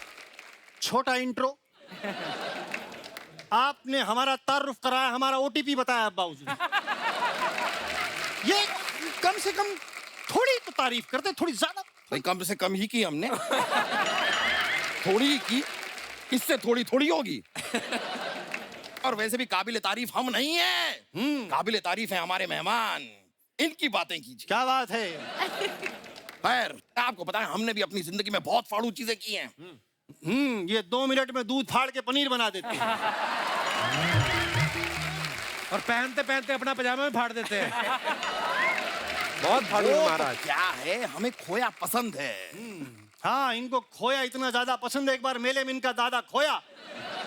छोटा इंट्रो आपने हमारा तारुफ कराया, हमारा ओटीपी बताया अब्बा हुजूर। ये कम से कम थोड़ी तो तारीफ करते, थोड़ी ज्यादा। भाई कम से कम ही की हमने। थोड़ी ही की, इससे थोड़ी थोड़ी होगी। और वैसे भी काबिल तारीफ हम नहीं हैं, काबिल तारीफ है हमारे मेहमान। इनकी बातें कीजिए। क्या बात है। खैर आपको पता है हमने भी अपनी जिंदगी में बहुत फाड़ू चीजें की हैं। ये 2 मिनट में दूध फाड़ के पनीर बना देते हैं। और पहनते पहनते अपना पजामा में फाड़ देते हैं। बहुत फाड़ू वो तो महाराज। क्या है, हमें खोया पसंद है। हाँ, इनको खोया इतना ज्यादा पसंद है। एक बार मेले में इनका दादा खोया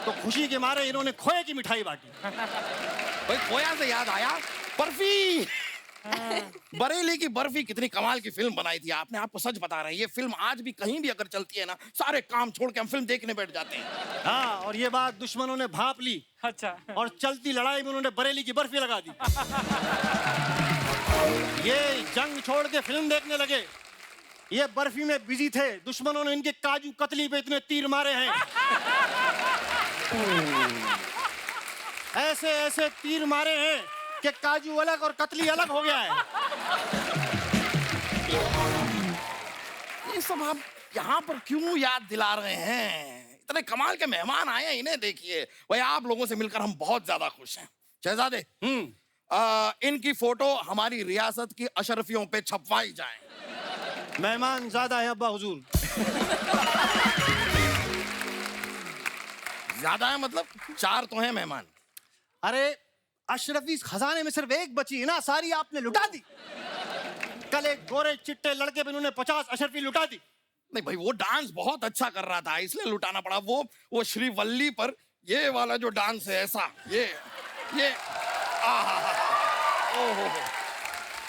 तो खुशी के मारे इन्होंने खोए की मिठाई बांटी। भाई खोया से याद आया, बर्फी। बरेली की बर्फी कितनी कमाल की फिल्म बनाई थी आपने। आपको सच बता रहे हैं, ये फिल्म आज भी कहीं भी अगर चलती है ना, सारे काम छोड़ के हम फिल्म देखने बैठ जाते हैं। हाँ, और ये बात दुश्मनों ने भांप ली। अच्छा। और चलती लड़ाई में उन्होंने बरेली की बर्फी लगा दी। ये जंग छोड़ के फिल्म देखने लगे, ये बर्फी में बिजी थे। दुश्मनों ने इनके काजू कतली पे इतने तीर मारे हैं, ऐसे ऐसे तीर मारे हैं कि काजू अलग और कतली अलग हो गया है। ये सब आप यहाँ पर क्यों याद दिला रहे हैं? इतने कमाल के मेहमान आए हैं, इन्हें देखिए। भाई आप लोगों से मिलकर हम बहुत ज्यादा खुश हैं। शहजादे, इनकी फोटो हमारी रियासत की अशरफियों पे छपवाई जाए। मेहमान ज्यादा है अब्बा हुजूर। ज्यादा है मतलब 4 तो हैं मेहमान। अरे अशरफी खजाने में सिर्फ एक बची है ना, सारी आपने लुटा दी। कल एक गोरे चिट्टे लड़के पे इन्होंने 50 अशरफी लुटा दी। नहीं भाई, वो डांस बहुत अच्छा कर रहा था इसलिए लुटाना पड़ा। वो श्रीवल्ली पर ये वाला जो डांस है, ऐसा ये ओहो,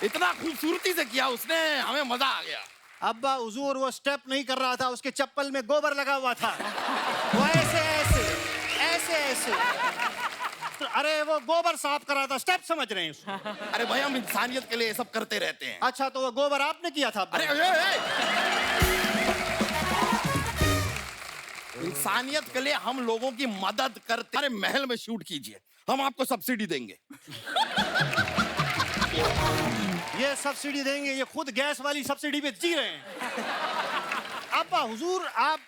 इतना खूबसूरती से किया उसने, हमें मजा आ गया। अब्बा हुजूर वो स्टेप नहीं कर रहा था, उसके चप्पल में गोबर लगा हुआ था। वो ऐसे ऐसे ऐसे ऐसे, अरे वो गोबर साफ कर रहा था, स्टेप समझ रहे हैं उसको। अरे भाई हम इंसानियत के लिए ये सब करते रहते हैं। अच्छा, तो वो गोबर आपने किया था? अरे इंसानियत के लिए हम लोगों की मदद करते। अरे महल में शूट कीजिए, हम आपको सब्सिडी देंगे। ये सब्सिडी देंगे? ये खुद गैस वाली सब्सिडी पे जी रहे हैं। अब्बा हुजूर आप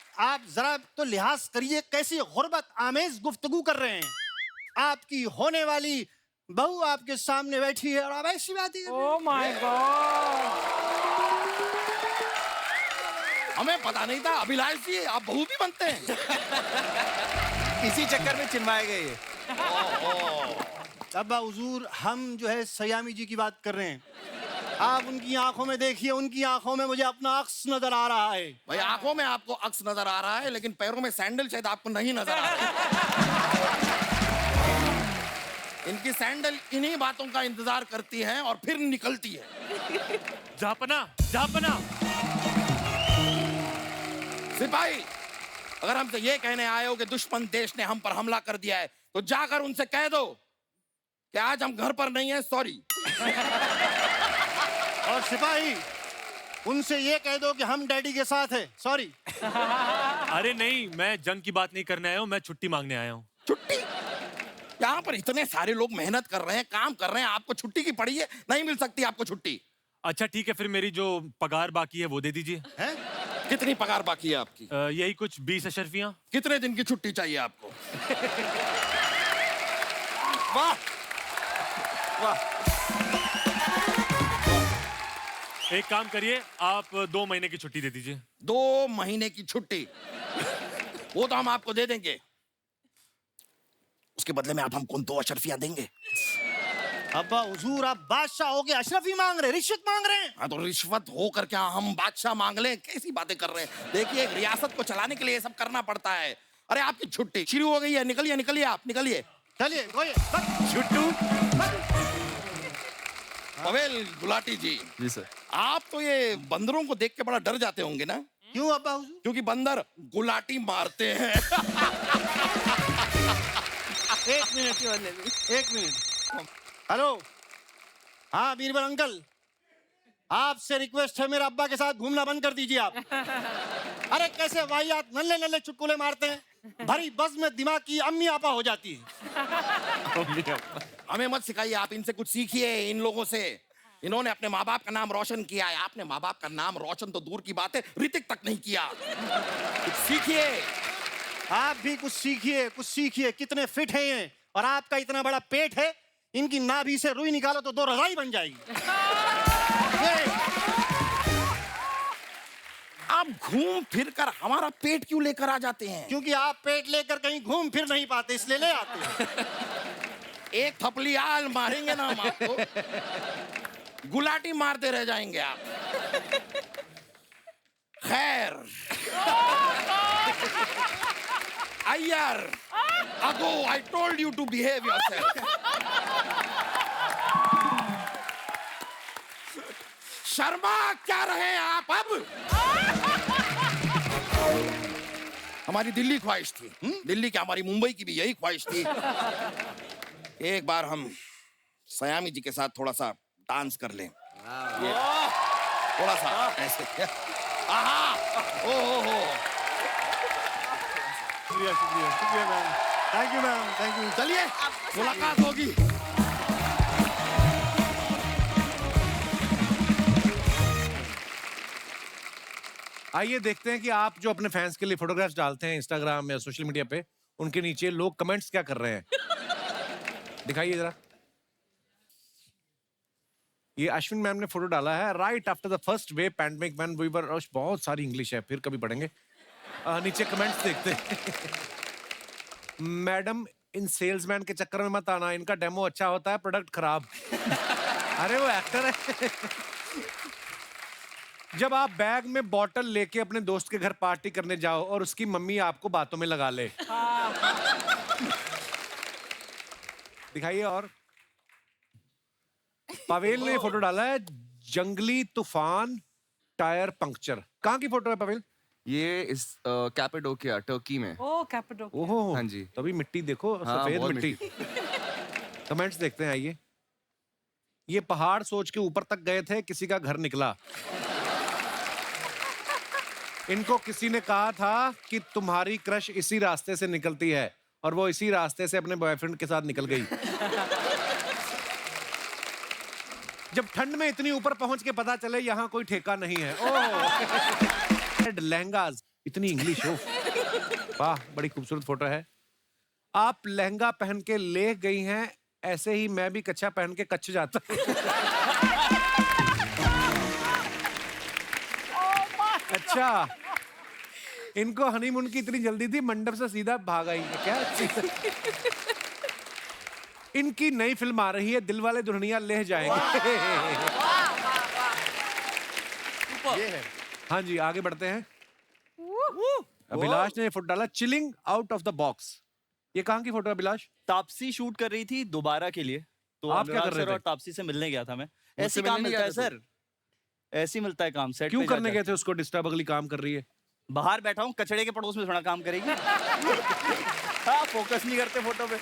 जरा तो लिहाज करिए, कैसी गुर्बत आमेज गुफ्तगू कर रहे हैं। आपकी होने वाली बहू आपके सामने बैठी है और आप ऐसी बातें। ओह माय गॉड, हमें पता नहीं था अभिलाष जी आप बहू भी बनते हैं। इसी चक्कर में चिन्हवाए गए ये। अब्बा हुजूर, हम जो है सयामी जी की बात कर रहे हैं। आप उनकी आंखों में देखिए, उनकी आंखों में मुझे अपना अक्स नजर आ रहा है। भाई आंखों में आपको अक्स नजर आ रहा है, लेकिन पैरों में सैंडल शायद आपको नहीं नजर आ रहा। इनकी सैंडल इन्हीं बातों का इंतजार करती है और फिर निकलती है। जापना जापना। सिपाही, अगर हमसे ये कहने आए हो कि दुश्मन देश ने हम पर हमला कर दिया है, तो जाकर उनसे कह दो कि आज हम घर पर नहीं है, सॉरी। और सिपाही, उनसे ये कह दो कि हम डैडी के साथ हैं, सॉरी। अरे नहीं, मैं जंग की बात नहीं करने आया हूँ, मैं छुट्टी मांगने आया हूँ। छुट्टी? यहाँ पर इतने सारे लोग मेहनत कर रहे हैं, काम कर रहे हैं, आपको छुट्टी की पड़ी है? नहीं मिल सकती आपको छुट्टी। अच्छा ठीक है, फिर मेरी जो पगार बाकी है वो दे दीजिए। हैं? कितनी पगार बाकी है आपकी? यही कुछ 20 अशरफियाँ। कितने दिन की छुट्टी चाहिए आपको? वाह वाह। एक काम करिए, आप 2 महीने की छुट्टी दे दीजिए। 2 महीने की छुट्टी? वो तो हम आपको दे देंगे, उसके बदले में आप हमको 2 अशरफियां देंगे। अब्बा हुजूर आप बादशाह हो के अशरफी मांग रहे हैं, रिश्वत मांग रहे हैं। हाँ तो रिश्वत हो कर क्या हम बादशाह मांग लें? कैसी बातें कर रहे हैं? देखिए एक रियासत को चलाने के लिए ये सब करना पड़ता है। अरे आपकी छुट्टी शुरू हो गई है, निकलिए निकलिए, आप निकलिए। चलिए छुट्टू पवेल गुलाटी जी सर। आप तो ये बंदरों को देख के बड़ा डर जाते होंगे ना? क्यों अब्बा हुजूर? क्योंकि बंदर गुलाटी मारते हैं। एक मिनट। हेलो, हाँ बीरबल अंकल, आपसे रिक्वेस्ट है, मेरे अब्बा के साथ घूमना बंद कर दीजिए आप। अरे कैसे वाहियात नल्ले नल्ले चुटकुले मारते हैं, भरी बस में दिमाग की अम्मी आपा हो जाती है। हमें मत सिखाइए, आप इनसे कुछ सीखिए, इन लोगों से। इन्होंने अपने माँ बाप का नाम रोशन किया है, आपने माँ बाप का नाम रोशन तो दूर की बात है, ऋतिक तक नहीं किया। कुछ सीखिए। आप भी कुछ सीखिए। कितने फिट हैं ये, और आपका इतना बड़ा पेट है, इनकी नाभि से रुई निकालो तो 2 रजाई बन जाएगी। आप घूम फिर कर हमारा पेट क्यों लेकर आ जाते हैं? क्योंकि आप पेट लेकर कहीं घूम फिर नहीं पाते, इसलिए ले आते हैं। एक थपली आल मारेंगे ना हम आपको, गुलाटी मारते रह जाएंगे आप। खैर, Iyer, ago I told you to behave yourself. Sharma क्या रहे आप अब? हमारी दिल्ली ख्वाहिश थी, दिल्ली क्या हमारी मुंबई की भी यही ख्वाहिश थी। एक बार हम सयामी जी के साथ थोड़ा सा डांस कर लें, ये थोड़ा सा ऐसे। आहा, ओ शुक्रिया मैम, थैंक यू। चलिए मुलाकात होगी। आइए देखते हैं कि आप जो अपने फैंस के लिए फोटोग्राफ्स डालते हैं इंस्टाग्राम या सोशल मीडिया पे, उनके नीचे लोग कमेंट्स क्या कर रहे हैं। दिखाइए जरा। ये अश्विन मैम ने फोटो डाला है, right after the first wave pandemic when we were, बहुत सारी इंग्लिश है, फिर कभी पढ़ेंगे। नीचे कमेंट्स देखते हैं। मैडम इन सेल्समैन के चक्कर में मत आना, इनका डेमो अच्छा होता है, प्रोडक्ट खराब। अरे वो एक्टर है। जब आप बैग में बॉटल लेके अपने दोस्त के घर पार्टी करने जाओ और उसकी मम्मी आपको बातों में लगा ले। दिखाइए। और पवेल ने फोटो डाला है, जंगली तूफान टायर पंक्चर। कहाँ की फोटो है पवेल? ये इस कैपेडोकिया टर्की में। ओ कैपेडोकिया। ओहो हाँ जी। तभी मिट्टी देखो, हाँ, सफेद बहुत मिट्टी। कमेंट्स देखते हैं। आइए। ये पहाड़ सोच के ऊपर तक गए थे, किसी का घर निकला। इनको किसी ने कहा था कि तुम्हारी क्रश इसी रास्ते से निकलती है, और वो इसी रास्ते से अपने बॉयफ्रेंड के साथ निकल गई। जब ठंड में इतनी ऊपर पहुंच के पता चले यहाँ कोई ठेका नहीं है। ओह लहंगास, इतनी इंग्लिश हो। वाह, बड़ी खूबसूरत फोटो है। आप लहंगा पहन के ले गई हैं, ऐसे ही मैं भी कच्छा पहन के कच्छ जाता। अच्छा, इनको हनीमून की इतनी जल्दी थी, मंडप से सीधा भाग आई क्या? इनकी नई फिल्म आ रही है, दिलवाले दुल्हनिया ले जाएंगे। ये है। हाँ जी, आगे बढ़ते हैं। अभिलाष ने फोटो डाला, chilling out of the box. ये कहाँ की फोटो है अभिलाष? तापसी शूट कर रही थी दोबारा के लिए, तो आप क्या कर रहे थे? और तापसी से मिलने गया था मैं। मुझसे ऐसी काम मिलने मिलता है गया था सर, ऐसी मिलता है काम सेट क्यों पे करने जाकर। गए थे उसको डिस्टर्ब? अगली काम कर रही है। बाहर बैठा हूँ, कचड़े के पड़ोस में थोड़ा काम करेगी। हाँ, फोकस नहीं करते फोटो पे।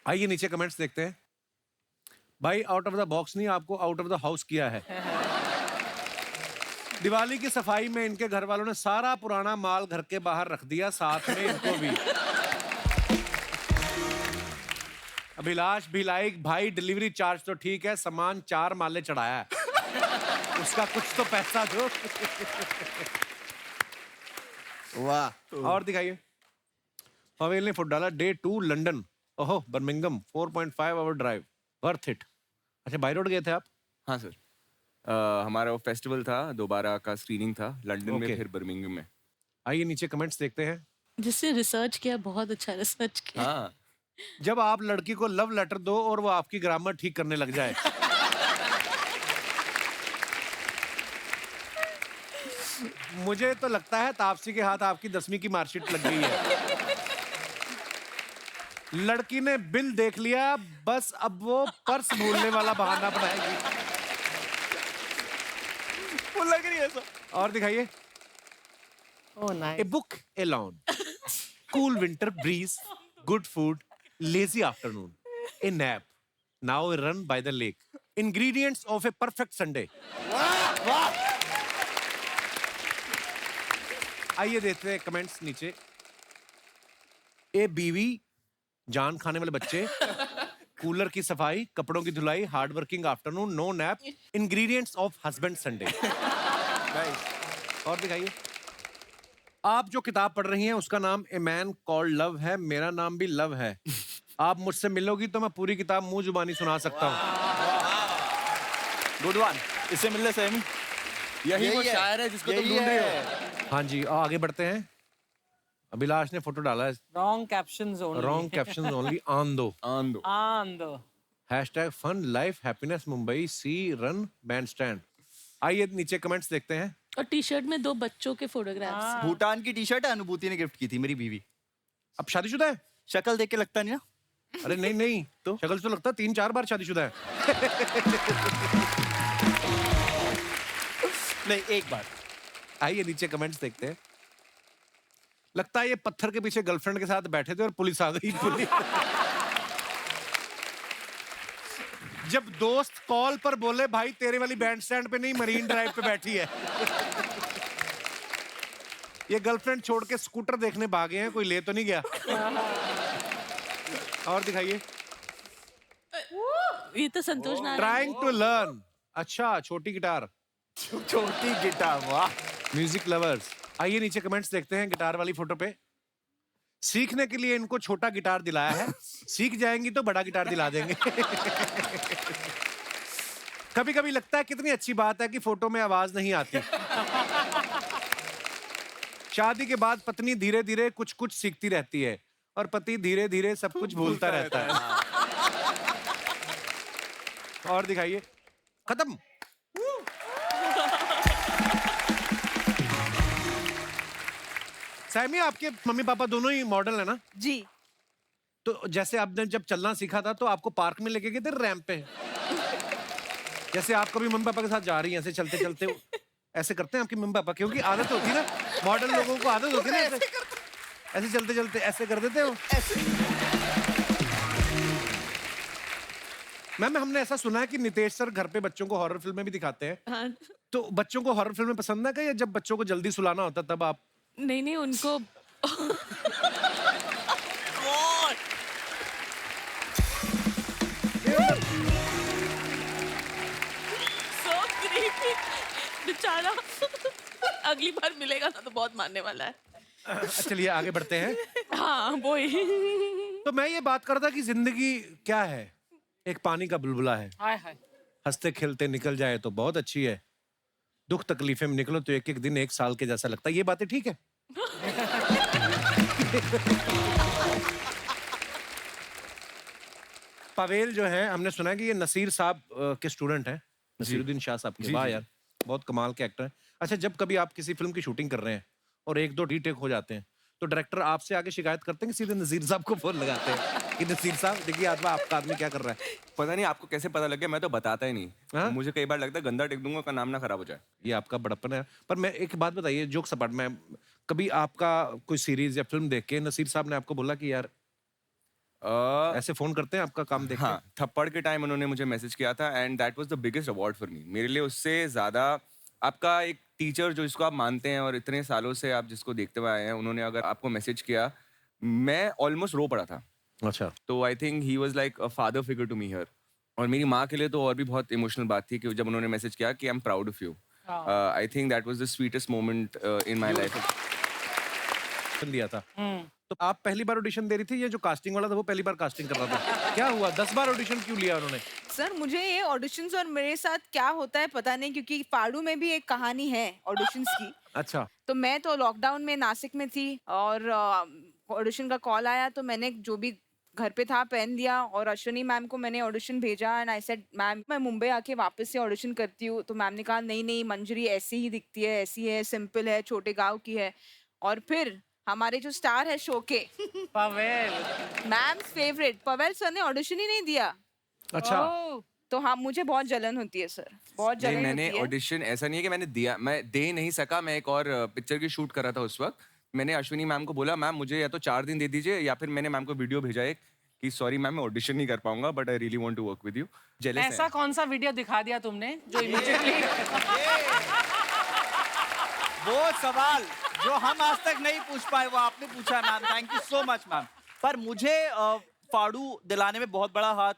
आइए नीचे कमेंट्स देखते हैं। भाई आउट ऑफ द बॉक्स नहीं, आपको आउट ऑफ द हाउस किया है। दिवाली की सफाई में इनके घर वालों ने सारा पुराना माल घर के बाहर रख दिया, साथ में इनको भी। अभिलाष भी लाइक, भाई डिलीवरी चार्ज तो ठीक है, सामान 4 माले चढ़ाया है, उसका कुछ तो पैसा दो। वाह। और दिखाइए। पवेल ने फोटो डाला, डे 2 लंदन, ओहो Birmingham, 4.5 hour drive, worth it. अच्छा, बाय रोड गए थे आप? हाँ सर, हमारा वो फेस्टिवल था, दोबारा का स्क्रीनिंग था लंदन में, Okay. फिर बर्मिंघम में। आइए नीचे कमेंट्स देखते हैं। जिससे रिसर्च किया, बहुत अच्छा रिसर्च किया। हाँ, जब आप लड़की को लव लेटर दो और वो आपकी ग्रामर ठीक करने लग जाए। मुझे तो लगता है तापसी के हाथ आपकी 10वीं की मार्कशीट लग गई है। लड़की ने बिल देख लिया, बस अब वो पर्स भूलने वाला बहाना बनाएगी। वो लग रही है सर। और दिखाइए। Oh, nice. A book alone. Cool winter breeze, good food, lazy afternoon, a nap. Now a run by the lake. Ingredients of a perfect Sunday. आइए देखते हैं कमेंट्स नीचे। ए बीवी, जान खाने वाले बच्चे, कूलर की सफाई, कपड़ों की धुलाई, hard working afternoon, no nap, ingredients of husband Sunday. और दिखाइए। आप जो किताब पढ़ रही हैं उसका नाम ए मैन कॉल्ड लव है। मेरा नाम भी लव है। आप मुझसे मिलोगी तो मैं पूरी किताब मुंह जुबानी सुना सकता हूँ। Good one. इससे मिलने से यही वो शायर है जिसको तुम ढूंढ रहे हो। हाँ जी, आगे बढ़ते हैं। अभिलाष ने फोटो डाला है। Wrong captions only. Wrong caption only on दो। On the. Hashtag fun life happiness Mumbai sea run bandstand. आइए नीचे कमेंट्स देखते हैं। और टी शर्ट में 2 बच्चों के फोटोग्राफ्स। भूटान की टी शर्ट है, अनुभूति ने गिफ्ट की थी मेरी बीवी। अब शादीशुदा है? शक्ल देख के लगता नहीं ना। अरे नहीं नहीं, तो शक्ल तो लगता 3-4 बार शादीशुदा है। नहीं, एक बार। आइए नीचे कमेंट्स देखते हैं। लगता है ये पत्थर के पीछे गर्लफ्रेंड के साथ बैठे थे और पुलिस आ गई। पुलिस जब दोस्त कॉल पर बोले भाई तेरे वाली बैंड स्टैंड पे नहीं मरीन ड्राइव पे बैठी है। ये गर्लफ्रेंड छोड़ के स्कूटर देखने भागे हैं, कोई ले तो नहीं गया। और दिखाइए। ये तो Santosh Narayan. Trying to learn. अच्छा, छोटी गिटार। छोटी गिटार, वाह। Music lovers. आइए नीचे कमेंट्स देखते हैं। गिटार वाली फोटो पे सीखने के लिए इनको छोटा गिटार दिलाया है, सीख जाएंगी तो बड़ा गिटार दिला देंगे। कभी कभी लगता है कितनी अच्छी बात है कि फोटो में आवाज नहीं आती। शादी के बाद पत्नी धीरे धीरे कुछ कुछ सीखती रहती है और पति धीरे धीरे सब कुछ भूलता रहता है। और दिखाइए। खत्म। सैमी, आपके मम्मी पापा दोनों ही मॉडल है ना? जी। तो जैसे आपने जब चलना सीखा था तो आपको पार्क में लेके गए थे रैंप पे? जैसे आप कभी मम्मी पापा के साथ जा रही हैं ऐसे चलते चलते ऐसे करते हैं आपके मम्मी पापा? क्योंकि आदत होती है ना, मॉडल लोगों को आदत होती है ना, ऐसे चलते चलते ऐसे कर देते हो। मैम, हमने ऐसा सुना है कि नितेश सर घर पे बच्चों को हॉरर फिल्में भी दिखाते हैं। हाँ। तो बच्चों को हॉरर फिल्में पसंद है क्या, या जब बच्चों को जल्दी सुलाना होता तब आप? नहीं नहीं, उनको So creepy. बेचारा अगली बार मिलेगा ना तो बहुत मानने वाला है। चलिए आगे बढ़ते हैं। हाँ वही। तो मैं ये बात कर रहा था कि जिंदगी क्या है, एक पानी का बुलबुला है। हाय हाय। हंसते खेलते निकल जाए तो बहुत अच्छी है, दुख तकलीफें में निकलो तो एक एक दिन 1 साल के जैसा लगता है। ये बातें ठीक है? पवेल जो है, हमने सुना है कि ये नसीर साहब के स्टूडेंट हैं, नसीरुद्दीन शाह साहब के। वाह यार, बहुत कमाल के एक्टर हैं। अच्छा, जब कभी आप किसी फिल्म की शूटिंग कर रहे हैं और 1-2 रीटेक हो जाते हैं तो डायरेक्टर आपसे आगे शिकायत करते हैं कि सीधे नसीर साहब को फोन लगाते हैं कि नसीर साहब देखिए आपका आदमी क्या कर रहा है? पता नहीं आपको कैसे पता लग गया, मैं तो बताता ही नहीं। हाँ? मुझे कई बार लगता है गंदा टिक दूंगा का नाम ना खराब हो जाए। ये आपका बड़प्पन है। पर मैं एक बात बताइए, जोक सपाट में, कभी आपका कोई सीरीज या फिल्म देख के नसीर साहब ने आपको बोला कि यार ऐसे फोन करते हैं आपका काम देख के? हाँ, थप्पड़ के टाइम उन्होंने मुझे मैसेज किया था and that was the biggest award for me. मेरे लिए उससे ज्यादा आपका एक टीचर जो जिसको आप मानते हैं और इतने सालों से आप जिसको देखते हुए आए हैं, उन्होंने अगर आपको मैसेज किया, मैं ऑलमोस्ट रो पड़ा था। अच्छा। तो I think he was like a father figure to me here. और मेरी माँ के लिए तो और भी बहुत इमोशनल बात थी कि जब उन्होंने मैसेज किया कि I am proud of you. I think that was the sweetest moment in my life. दिया था। तो आप पहली बार ऑडिशन दे रही थी, ये जो कास्टिंग वाला था वो पहली बार कास्टिंग कर रहा था? क्या हुआ, 10 बार ऑडिशन क्यों लिया उन्होंने? सर मुझे ये ऑडिशंस और मेरे साथ क्या होता है पता नहीं, क्योंकि फाड़ू में भी एक कहानी है ऑडिशंस की। अच्छा। तो मैं तो लॉकडाउन में नासिक में थी और ऑडिशन का कॉल आया तो मैंने जो भी घर पे था, पहन दिया और अश्विनी मैम को मैंने ऑडिशन भेजा एंड आई सेड मैम मैं मुंबई आके वापस से ऑडिशन करती हूँ। तो मैम ने कहा नहीं नहीं मंजरी ऐसी ही दिखती है, ऐसी है, सिंपल है, छोटे गांव की है। और फिर हमारे जो स्टार है शो के Pavel ma'am favourite Pavel sir ने ऑडिशन ही नहीं दिया। अच्छा तो हाँ मुझे बहुत जलन होती है सर, बहुत नहीं, जलन मैंने होती है। ऑडिशन ऐसा नहीं है कि मैंने दिया, मैं दे ही नहीं सका। मैं एक और पिक्चर की शूट कर रहा था उस वक्त। मैंने अश्विनी मैम को बोला मैम मुझे या तो 4 दिन दे दीजिए, या फिर मैंने मैम को वीडियो भेजा एक कि सॉरी मैम मैं ऑडिशन नहीं कर पाऊंगा but I really want to work with you. Jealous ऐसा कौन सा वीडियो दिखा दिया तुमने जो इमीडिएटली वो सवाल जो हम आज तक नहीं पूछ पाए वो आपने पूछा ma'am, thank you so much ma'am. पर मुझे फाड़ू दिलाने में बहुत बड़ा हाथ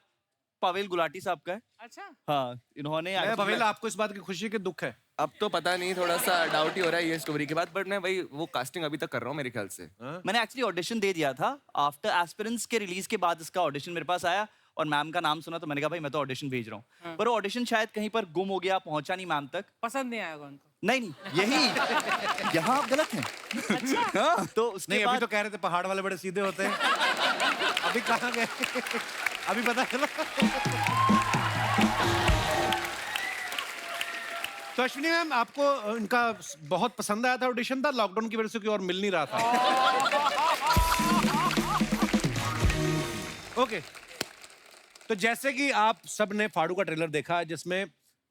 पवेल गुलाटी साहब का है। अच्छा हाँ इन्होंने पवेल आपको इस बात की खुशी कि दुख है? अब तो पता नहीं, थोड़ा सा डाउट ही हो रहा है ये स्टोरी के बाद, बट मैं वही वो कास्टिंग अभी तक कर रहा हूँ मेरे ख्याल से। मैंने एक्चुअली ऑडिशन दे दिया था आफ्टर एस्पिरेंट्स के रिलीज के बाद। इसका ऑडिशन मेरे पास आया और मैम का नाम सुना तो मैंने कहा भाई मैं तो ऑडिशन भेज रहा हूँ। पर वो ऑडिशन शायद कहीं पर गुम हो गया, पहुंचा नहीं मैम तक। पसंद नहीं आएगा उनको? नहीं यही यहाँ आप गलत हैं। हाँ, तो उसके नहीं बाद अभी तो कह रहे थे पहाड़ वाले बड़े सीधे होते हैं। अभी कहाँ गए? अभी पता चला। तो अश्विनी मैम आपको इनका बहुत पसंद आया था, ऑडिशन था, लॉकडाउन की वजह से कोई और मिल नहीं रहा था। ओके तो जैसे कि आप सब ने फाड़ू का ट्रेलर देखा जिसमें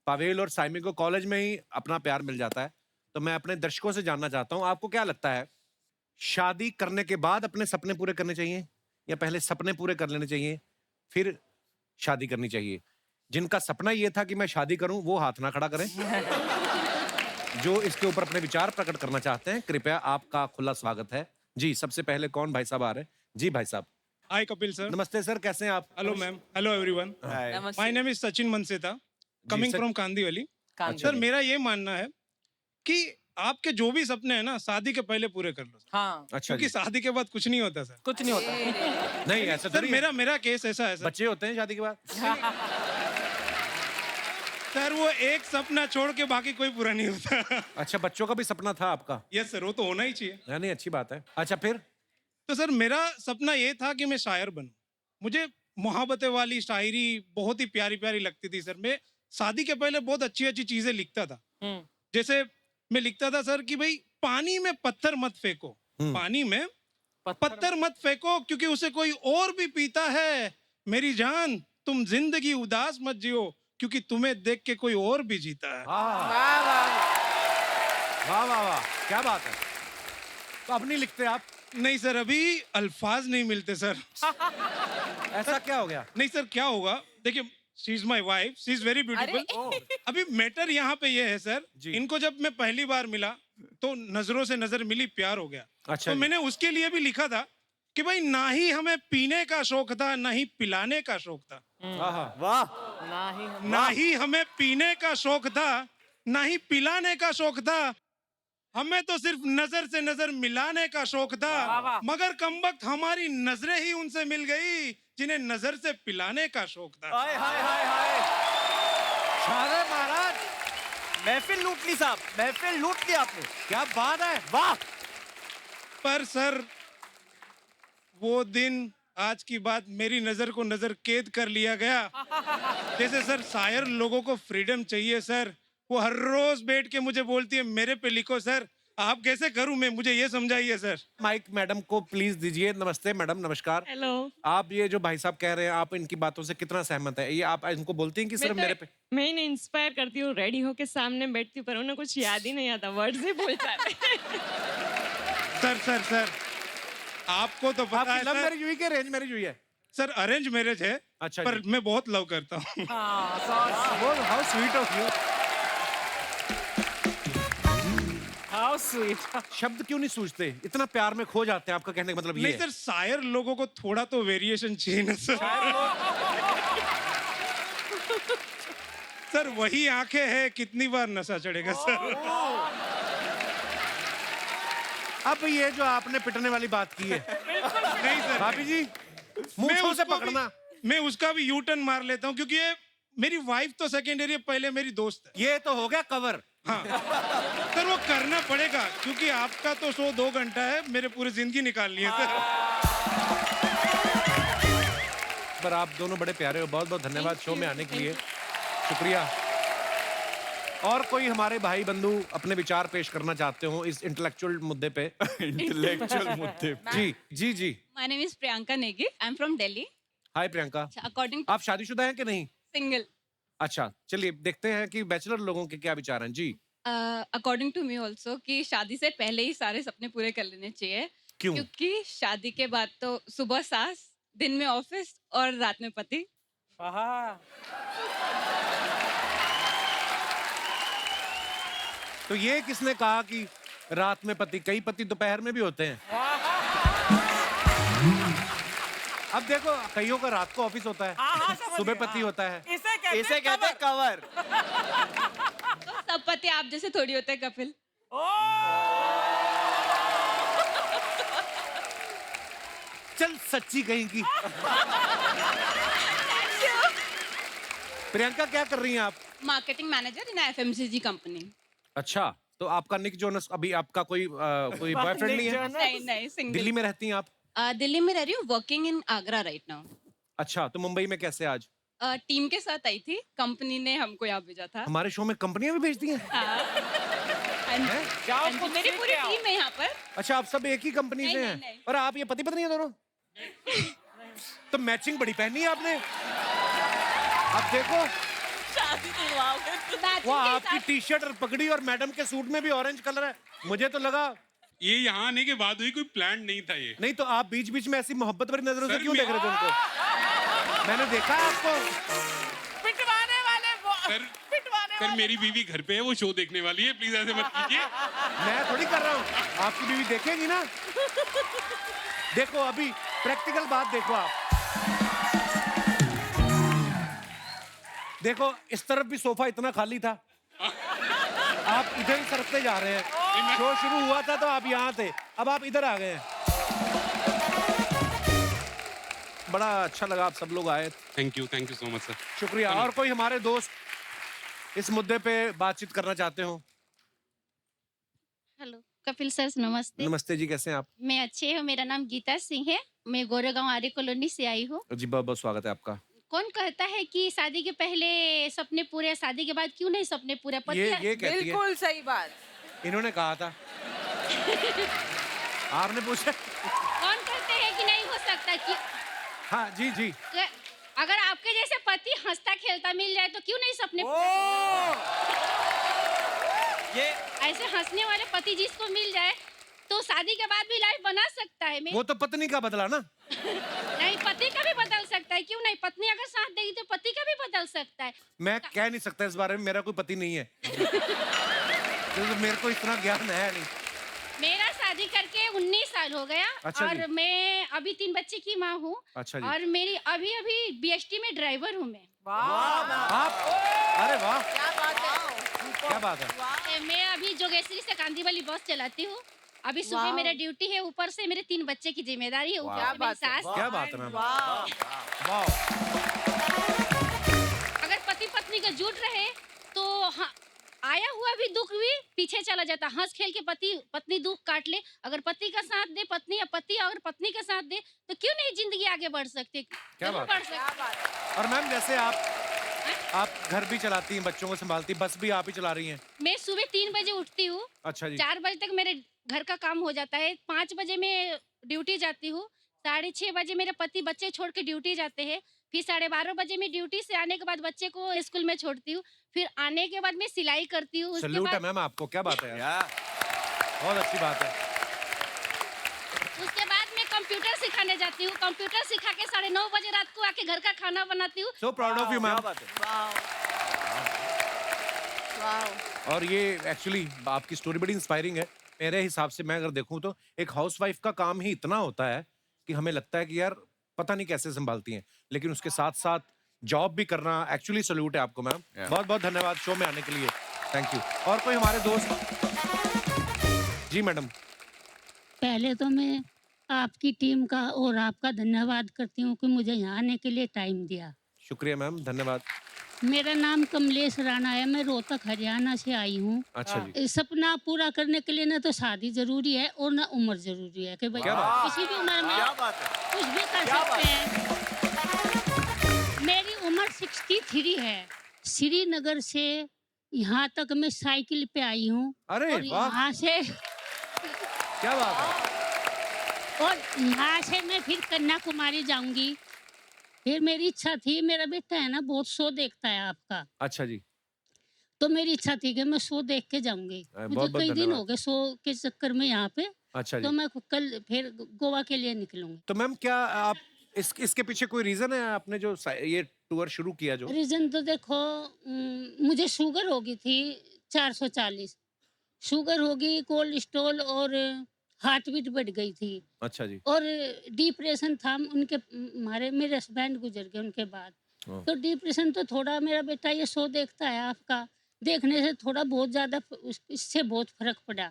पावेल और साइमी को कॉलेज में ही अपना प्यार मिल जाता है, तो मैं अपने दर्शकों से जानना चाहता हूं आपको क्या लगता है शादी करने के बाद अपने सपने पूरे करने चाहिए या पहले सपने पूरे कर लेने चाहिए फिर शादी करनी चाहिए? जिनका सपना ये था कि मैं शादी करूं वो हाथ ना खड़ा करें। जो इसके ऊपर अपने विचार प्रकट करना चाहते हैं कृपया आपका खुला स्वागत है। जी सबसे पहले कौन भाई साहब आ रहे हैं? जी भाई साहब। Hi Kapil sir. नमस्ते सर, कैसे हैं आप? Hello ma'am, hello everyone. My name is Sachin Manseta, coming sir. From Kandivali. Kandi. Sir मेरा ये मानना है कि आपके जो भी सपने हैं ना शादी के पहले पूरे कर लो सर। हाँ अच्छा क्योंकि जी। शादी के बाद कुछ नहीं होता सर। कुछ नहीं होता। नहीं ऐसा सर थोड़ी है। मेरा केस ऐसा है सर। बच्चे होते हैं शादी के बाद। सर वो एक सपना छोड़ के बाकी कोई पूरा नहीं होता। अच्छा बच्चों का भी सपना था आपका? यस सर, वो तो होना ही चाहिए। नहीं अच्छी बात है। अच्छा फिर? तो सर मेरा सपना ये था कि मैं शायर बनूं। मुझे मोहब्बतें वाली शायरी बहुत ही प्यारी प्यारी लगती थी सर। मैं शादी के पहले बहुत अच्छी अच्छी चीजें लिखता था। जैसे मैं लिखता था सर कि भाई पानी में पत्थर मत फेंको, पानी में पत्थर मत फेंको क्योंकि उसे कोई और भी पीता है। मेरी जान तुम जिंदगी उदास मत जियो क्योंकि तुम्हें देख के कोई और भी जीता है। वाह वाह वाह, क्या बात है। तो अब नहीं लिखते आप? नहीं सर, अभी अल्फाज नहीं मिलते सर। ऐसा क्या हो गया? नहीं सर, क्या होगा देखिए, she is my wife, she is very beautiful. अभी मैटर यहाँ पे ये है सर, इनको जब मैं पहली बार मिला तो नजरों से नजर मिली, प्यार हो गया। अच्छा तो मैंने उसके लिए भी लिखा था कि भाई ना ही हमें पीने का शौक था ना ही पिलाने का शौक था। वाह, ना ही हमें पीने का शौक था ना ही पिलाने का शौक था, हमें तो सिर्फ नजर से नजर मिलाने का शौक था। मगर कमबख्त हमारी नजरें ही उनसे मिल गई जिन्हें नजर से पिलाने का शौक था। हाय हाय हाय हाय, शारे महाराज, महफिल लूट ली साहब, महफिल लूट ली आपने। क्या बात है। वाह। पर सर वो दिन आज की बात मेरी नजर को नजर कैद कर लिया गया। जैसे सर शायर लोगों को फ्रीडम चाहिए सर, वो हर रोज बैठ के मुझे बोलती है मेरे पे लिखो सर। आप कैसे करूं मैं, मुझे ये समझाइए सर। माइक मैडम को प्लीज दीजिए। नमस्ते मैडम, नमस्कार। हेलो। आप ये जो भाई साहब कह रहे हैं आप इनकी बातों से कितना सहमत है? ये आप इनको बोलती हैं कि सिर्फ मेरे पे? मैं इन्हें इंस्पायर करती हूँ, रेडी होके सामने बैठती हूँ पर उन्हें कुछ याद ही नहीं आता, वर्ड से बोल जाते सर सर सर आपको तो पता है लव सर, मैरिज हुई कि अरेंज मैरिज हुई है? सर अरेंज मैरिज है। अच्छा पर मैं बहुत लव करता हूँ। How sweet of you. How sweet. शब्द क्यों नहीं सूझते? इतना प्यार में खो जाते हैं, आपका कहने का मतलब ये नहीं है? सर, शायर लोगों को थोड़ा तो वेरिएशन चाहिए ना सर। सर वही आंखें हैं, कितनी बार नशा चढ़ेगा सर। अब ये जो आपने पिटने वाली बात की है, नहीं सर, भाभी जी मैं मुंह से उसको भी- पकड़ना। मैं उसका भी यू टर्न मार लेता हूँ क्योंकि ये मेरी वाइफ तो सेकेंडरी है, पहले मेरी दोस्त है। ये तो हो गया कवर। हाँ सर, वो करना पड़ेगा क्योंकि आपका तो शो 2 घंटा है, मेरे पूरी जिंदगी निकालनी है सर। पर आप दोनों बड़े प्यारे हो। बहुत बहुत धन्यवाद शो में आने के लिए, शुक्रिया। और कोई हमारे भाई बंधु अपने विचार पेश करना चाहते हो इस इंटेलेक्चुअल मुद्दे पे? इंटेलेक्चुअल मुद्दे पे। जी जी जी। My name is Priyanka Negi. I'm from Delhi. Hi Priyanka, According to आप शादीशुदा हैं कि नहीं? single. अच्छा, चलिए देखते हैं कि बैचलर लोगों के क्या विचार हैं। जी। According to me also कि शादी से पहले ही सारे सपने पूरे कर लेने चाहिए। क्यों? क्योंकि शादी के बाद तो सुबह सास, दिन में ऑफिस और रात में पति। तो ये किसने कहा कि रात में पति? कई पति दोपहर में भी होते हैं। अब देखो, कईयों का रात को ऑफिस होता है, सुबह पति होता है। इसे कहते हैं कवर। तो सब पति आप जैसे थोड़ी होते हैं कपिल। चल सच्ची कहीं की। प्रियंका क्या कर रही हैं आप? मार्केटिंग मैनेजर इन FMCG कंपनी। अच्छा, तो आपका निक जोनस, अभी आपका कोई बॉयफ्रेंड नहीं है? नहीं सिंगल। दिल्ली में रहती हैं आप? दिल्ली में रह रही हूँ, working in Agra right now. अच्छा, तो मुंबई में कैसे आज? टीम के साथ आई थी, कंपनी ने हमको यहाँ भेजा था। हमारे शो में कंपनियां भी भेजती हैं? मेरी पूरी टीम है यहाँ पर। अच्छा, आप सब एक ही कंपनी से हैं? नहीं। और आप ये पति पत्नी हैं दोनों? तो मैचिंग बड़ी पहनी है आपने। अब देखो, वो आपकी टी शर्ट और पगड़ी और मैडम के सूट में भी ऑरेंज कलर है। मुझे तो लगा ये यहाँ आने के बाद हुई, कोई प्लान नहीं था ये। नहीं। तो आप बीच बीच में ऐसी मोहब्बत भरी नजरों से क्यों देख रहे थे उनको? मैंने देखा है आपको। पिटवाने वाले सर मेरी बीवी घर पे है, वो शो देखने वाली है, प्लीज ऐसे मत कीजिए। मैं थोड़ी कर रहा हूँ, आपकी बीवी देखेगी ना। देखो, अभी प्रैक्टिकल बात देखो आप। देखो, इस तरफ भी सोफा इतना खाली था, आप इधर ही सरकते जा रहे हैं। शो शुरू हुआ था तो आप यहाँ थे, अब आप इधर आ गए हैं। बड़ा अच्छा लगा आप सब लोग आए। Thank you so much sir. शुक्रिया। और कोई हमारे दोस्त इस मुद्दे पे बातचीत करना चाहते हो? हेलो कपिल सर, नमस्ते। नमस्ते जी, कैसे हैं आप? मैं अच्छे हूँ, मेरा नाम गीता सिंह है, मैं गोरेगांव आर्य कॉलोनी से आई हूँ। जी, बहुत बहुत स्वागत है आपका। कौन कहता है कि शादी के पहले सपने पूरे, शादी के बाद क्यों नहीं सपने पूरे? ये कहती है। बिल्कुल सही बात। इन्होंने कहा था। आपने पूछा। कौन कहते हैं कि नहीं हो सकता कि हाँ जी जी। अगर आपके जैसे पति हंसता खेलता मिल जाए तो क्यों नहीं सपने ये ऐसे हंसने वाले पति जिसको मिल जाए तो शादी के बाद भी लाइफ बना सकता है। वो तो पत्नी का बदला ना। नहीं, पति का भी बदल सकता है, क्यों नहीं? पत्नी अगर साथ देगी तो पति का भी बदल सकता है। मैं कह नहीं सकता इस बारे में, मेरा कोई पति नहीं है। तो मेरे को इतना ज्ञान है नहीं। मेरा शादी करके 19 साल हो गया। अच्छा और जी। मैं अभी 3 बच्चे की माँ हूँ। अच्छा जी। और मेरी अभी BST में ड्राइवर हूँ मैं। आप? अरे वाह, क्या बात है, क्या बात है। मैं अभी जोगेश्वरी से कांदीवली बस चलाती हूँ। अभी सुबह मेरा ड्यूटी है, ऊपर से मेरे 3 बच्चे की जिम्मेदारी है, ऊपर से मेरी सास। क्या बात है मैम। वाह। अगर पति पत्नी का जुट रहे तो हाँ, आया हुआ भी दुख भी पीछे चला जाता। हंस खेल के पत्नी दुख काट ले। अगर पति का साथ दे पत्नी, या पति अगर पत्नी का साथ दे तो क्यों नहीं जिंदगी आगे बढ़ सकती? क्या बात है। और मैम, जैसे आप घर भी चलाती हैं, बच्चों को संभालती, बस भी आप ही चला रही हैं? मैं सुबह 3 बजे उठती हूँ। अच्छा जी। 4 बजे तक मेरे घर का काम हो जाता है। 5 बजे मैं ड्यूटी जाती हूँ। 6:30 बजे मेरे पति बच्चे छोड़ के ड्यूटी जाते हैं। फिर 12:30 बजे मैं ड्यूटी से आने के बाद बच्चे को स्कूल में छोड़ती हूँ। फिर आने के बाद मैं सिलाई करती हूँ। सैल्यूट है मैम आपको, क्या बात है यार, बहुत अच्छी बात है। उसके बाद मैं कंप्यूटर सिखाने जाती हूँ। कंप्यूटर सिखा के 9:30 बजे रात को आके घर का खाना बनाती हूँ। So proud of you ma'am. और ये एक्चुअली आपकी स्टोरी बड़ी इंस्पायरिंग है। मेरे हिसाब से मैं अगर देखूं तो एक हाउसवाइफ का काम ही इतना होता है कि हमें लगता है कि यार पता नहीं कैसे संभालती हैं, लेकिन उसके साथ साथ जॉब भी करना, एक्चुअली सैल्यूट है आपको मैम। बहुत बहुत धन्यवाद शो में आने के लिए, थैंक यू। और कोई हमारे दोस्त? जी मैडम। पहले तो मैं आपकी टीम का और आपका धन्यवाद करती हूँ कि मुझे यहाँ आने के लिए टाइम दिया। शुक्रिया मैम, धन्यवाद। मेरा नाम कमलेश राणा है, मैं रोहतक हरियाणा से आई हूँ। अच्छा जी। सपना पूरा करने के लिए ना तो शादी जरूरी है और ना उम्र जरूरी है कि भाई किसी भी उम्र में कुछ भी कर सकते हैं। 83 है। श्रीनगर से यहाँ तक मैं साइकिल पे आई हूँ। अरे और वाह, यहाँ से क्या बात है। और यहाँ से मैं फिर कन्याकुमारी जाऊंगी। फिर मेरी इच्छा थी, मेरा बेटा है ना बहुत शो देखता है आपका, अच्छा जी, तो मेरी इच्छा थी कि मैं शो देख के जाऊंगी। मुझे बहुत कई दिन धन्यवाद। हो गए शो के चक्कर में यहाँ पे, अच्छा तो जी। मैं कल फिर गोवा के लिए निकलूंगी। तो मैम क्या आप इसके पीछे कोई रीजन है, आपने जो ये टूर शुरू किया जो? रीजन तो देखो, मुझे शुगर हो गई थी 440, शुगर होगी, कोल्ड स्टोल और हार्ट बीट बढ़ गई थी, अच्छा जी। और डिप्रेशन था। उनके मेरे हस्बैंड गुजर गए उनके बाद, तो डिप्रेशन तो थोड़ा, मेरा बेटा ये शो देखता है आपका, देखने से थोड़ा बहुत ज्यादा इससे बहुत फर्क पड़ा।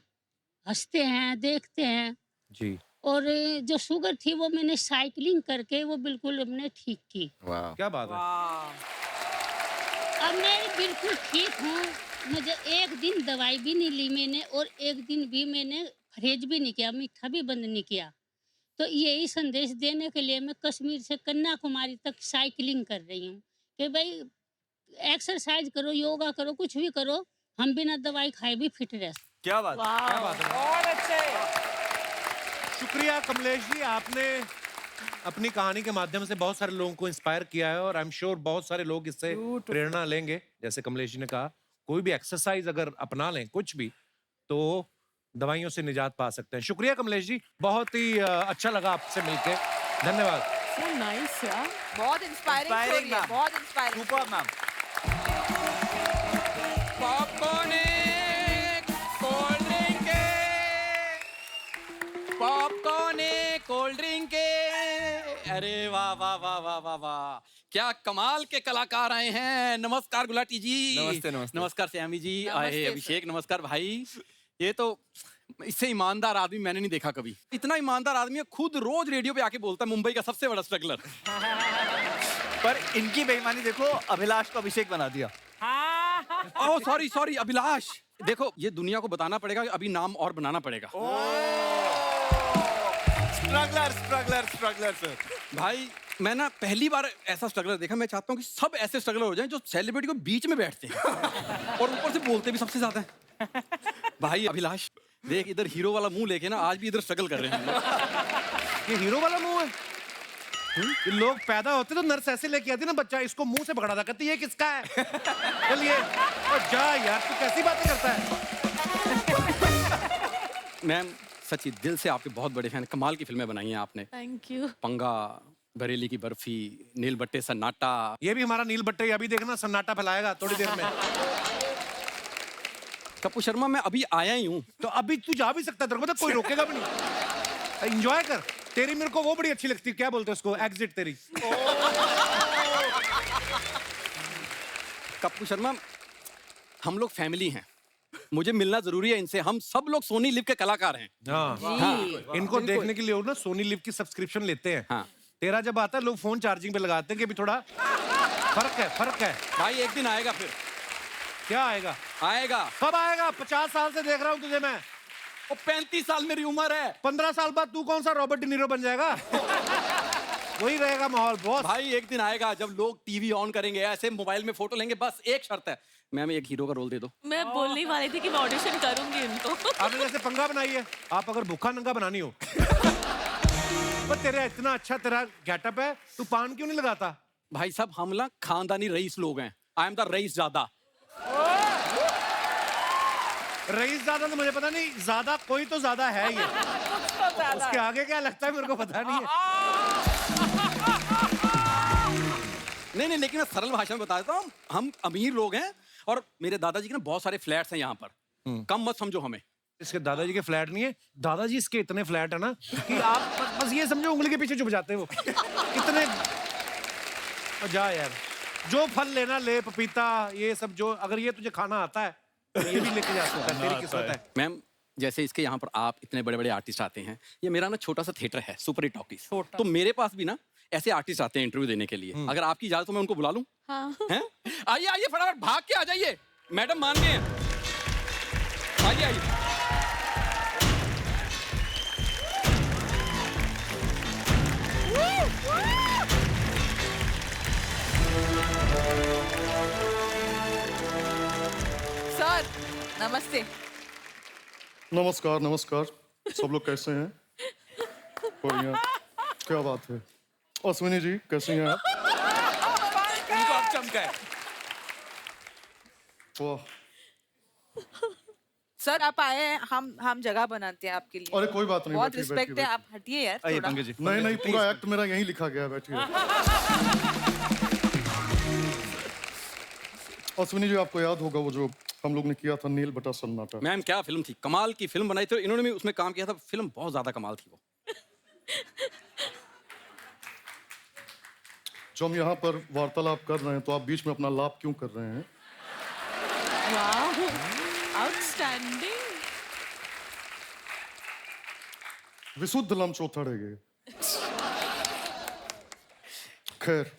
हंसते हैं, देखते हैं जी। और जो शुगर थी वो मैंने साइकिलिंग करके वो बिल्कुल हमने ठीक की। वाह, क्या बात है। अब मैं बिल्कुल ठीक हूँ। मुझे एक दिन दवाई भी नहीं ली मैंने, और एक दिन भी मैंने परहेज भी नहीं किया, मीठा भी बंद नहीं किया। तो यही संदेश देने के लिए मैं कश्मीर से कन्याकुमारी तक साइकिलिंग कर रही हूँ कि भाई एक्सरसाइज करो, योगा करो, कुछ भी करो, हम बिना दवाई खाए भी फिट रह सकते। क्या बात, क्या बात है। बहुत अच्छे। शुक्रिया कमलेश जी, आपने अपनी कहानी के माध्यम से बहुत सारे लोगों को इंस्पायर किया है, और आई एम श्योर बहुत सारे लोग इससे प्रेरणा लेंगे। जैसे कमलेश जी ने कहा, कोई भी एक्सरसाइज अगर अपना लें, कुछ भी, तो दवाइयों से निजात पा सकते हैं। शुक्रिया कमलेश जी, बहुत ही अच्छा लगा आपसे मिलके, धन्यवाद। So nice, यार। बहुत इंस्पायरिंग स्टोरी है, बहुत inspiring. Super ma'am. Popcorn cold drink, popcorn cold drink. अरे वाह वाह वाह वाह वाह वाह, क्या कमाल के कलाकार आए हैं। नमस्कार गुलाटी जी। नमस्ते, नमस्ते। नमस्कार श्यामी जी। नमस्ते आए सर। अभिषेक, नमस्कार भाई। ये तो इससे ईमानदार आदमी मैंने नहीं देखा कभी। इतना ईमानदार आदमी है, खुद रोज रेडियो पे आके बोलता है मुंबई का सबसे बड़ा स्ट्रगलर। पर इनकी बेईमानी देखो, अभिलाष को अभिषेक बना दिया। Oh sorry sorry Abhilash. देखो ये दुनिया को बताना पड़ेगा कि अभी नाम और बनाना पड़ेगा। Struggler struggler struggler sir. भाई मैं ना पहली बार ऐसा स्ट्रगलर देखा। मैं चाहता हूँ कि सब ऐसे स्ट्रगलर हो जाएं जो सेलिब्रिटी को बीच में बैठते हैं और ऊपर से बोलते भी सबसे ज्यादा हैं। भाई अभिलाष देख, इधर हीरो वाला मुंह लेके ना आज भी इधर स्ट्रगल कर रहे हैं हम लोग। ये हीरो वाला मुंह है। ये लोग पैदा होते तो नर्स ऐसे लेके आती ना बच्चा, इसको मुंह से पकड़ा था, कहती ये किसका है। चलिए और जा यार, तू कैसी बातें करता है। मैम सच्ची दिल से आपके बहुत बड़े फैन। कमाल की फिल्में बनाई हैं आपने। Thank you. पंगा, बरेली की बर्फी, नील बट्टे, सन्नाटा। ये भी हमारा नील बट्टे, अभी देखना सन्नाटा फैलाएगा थोड़ी देर में। कपूर शर्मा मैं अभी आया ही हूँ। तो अभी तू जा भी सकता है, तेरे को कोई रोकेगा भी नहीं। एंजॉय कर। तेरी मेरे को वो बड़ी अच्छी लगती है, क्या बोलते हैं उसको, एग्जिट तेरी। कपूर शर्मा हम लोग फैमिली हैं, मुझे मिलना जरूरी है इनसे। हम सब लोग सोनी लिव के कलाकार हैं। हाँ। इनको देखने के लिए लोग ना सोनी लिव की सब्सक्रिप्शन लेते हैं। हाँ। तेरा जब आता है लोग फोन चार्जिंग पे लगाते हैं कि अभी थोड़ा फर्क है, फर्क है। भाई एक दिन आएगा फिर। क्या आएगा? आएगा। कब आएगा? 50 साल से देख रहा हूँ तुझे मैं। वो 35 साल मेरी उम्र है। 15 साल बाद तू कौन सा रॉबर्ट डिनीरो बन जाएगा? वही रहेगा माहौल बॉस। भाई एक दिन आएगा जब लोग टीवी ऑन करेंगे, ऐसे मोबाइल में फोटो लेंगे। बस एक शर्त है, मैम एक हीरो का रोल दे दो। मैं बोलने ही वाली थी कि मैं ऑडिशन करूंगी इनको। आपने जैसे पंगा बनाई है, आप अगर भूखा नंगा बनानी हो पर तेरा इतना अच्छा तेरा गेटअप है, तू पान क्यों नहीं लगाता? भाई साहब हम ना खानदानी रईस लोग हैं। आई एम द रईस ज्यादा। रईस ज्यादा तो मुझे पता नहीं, ज्यादा कोई तो ज्यादा है ये। उसके आगे क्या लगता है मेरे को पता नहीं है। नहीं लेकिन मैं सरल भाषा में बता देता हूँ, हम अमीर लोग हैं और मेरे दादाजी के ना बहुत सारे फ्लैट्स हैं यहाँ पर। कम मत समझो हमें। इसके दादाजी के फ्लैट नहीं है, दादाजी इसके इतने फ्लैट है ना कि आप बस ये समझो उंगली के पीछे छुप जाते हैं वो इतने। जा यार, जो फल लेना ले, पपीता ये सब, जो अगर ये तुझे खाना आता है तो ये भी लेके जा सकता है, तेरी किस्मत है। मैम जैसे इसके यहाँ पर आप इतने बड़े बड़े आर्टिस्ट आते हैं, ये मेरा ना छोटा सा थिएटर है, सुपर हिट टॉकीज। तो मेरे पास भी ना ऐसे आर्टिस्ट आते हैं इंटरव्यू देने के लिए। अगर आपकी इजाजत तो मैं उनको बुला लूं। हाँ। हैं? आइए आइए फटाफट भाग के आ जाइए, मैडम मान गए हैं। आइए आइए। सर नमस्ते। नमस्कार नमस्कार, सब लोग कैसे हैं? बढ़िया, क्या बात है। अश्विनी जी कैसी हैं आप? इनको अब चमका है। वाह, सर आप आए हैं, हम जगह बनाते हैं आपके लिए। अरे कोई बात नहीं, बहुत बैठिए, रिस्पेक्ट है, बैठिए, आप हटिए यार आइए थोड़ा। पंकज जी। नहीं नहीं, पूरा एक्ट मेरा यहीं लिखा गया है, बैठिए। अश्विनी जी, आपको याद होगा वो जो हम लोग ने किया था नील बटा सन्नाटा। मैम क्या फिल्म थी, कमाल की फिल्म बनाई थी, और इन्होंने भी उसमें काम किया था, फिल्म बहुत ज्यादा कमाल थी वो। जो हम यहाँ पर वार्तालाप कर रहे हैं तो आप बीच में अपना लाभ क्यों कर रहे हैं? वाह, आउटस्टैंडिंग। विशुद्ध लमचोथड़ेगे। खैर,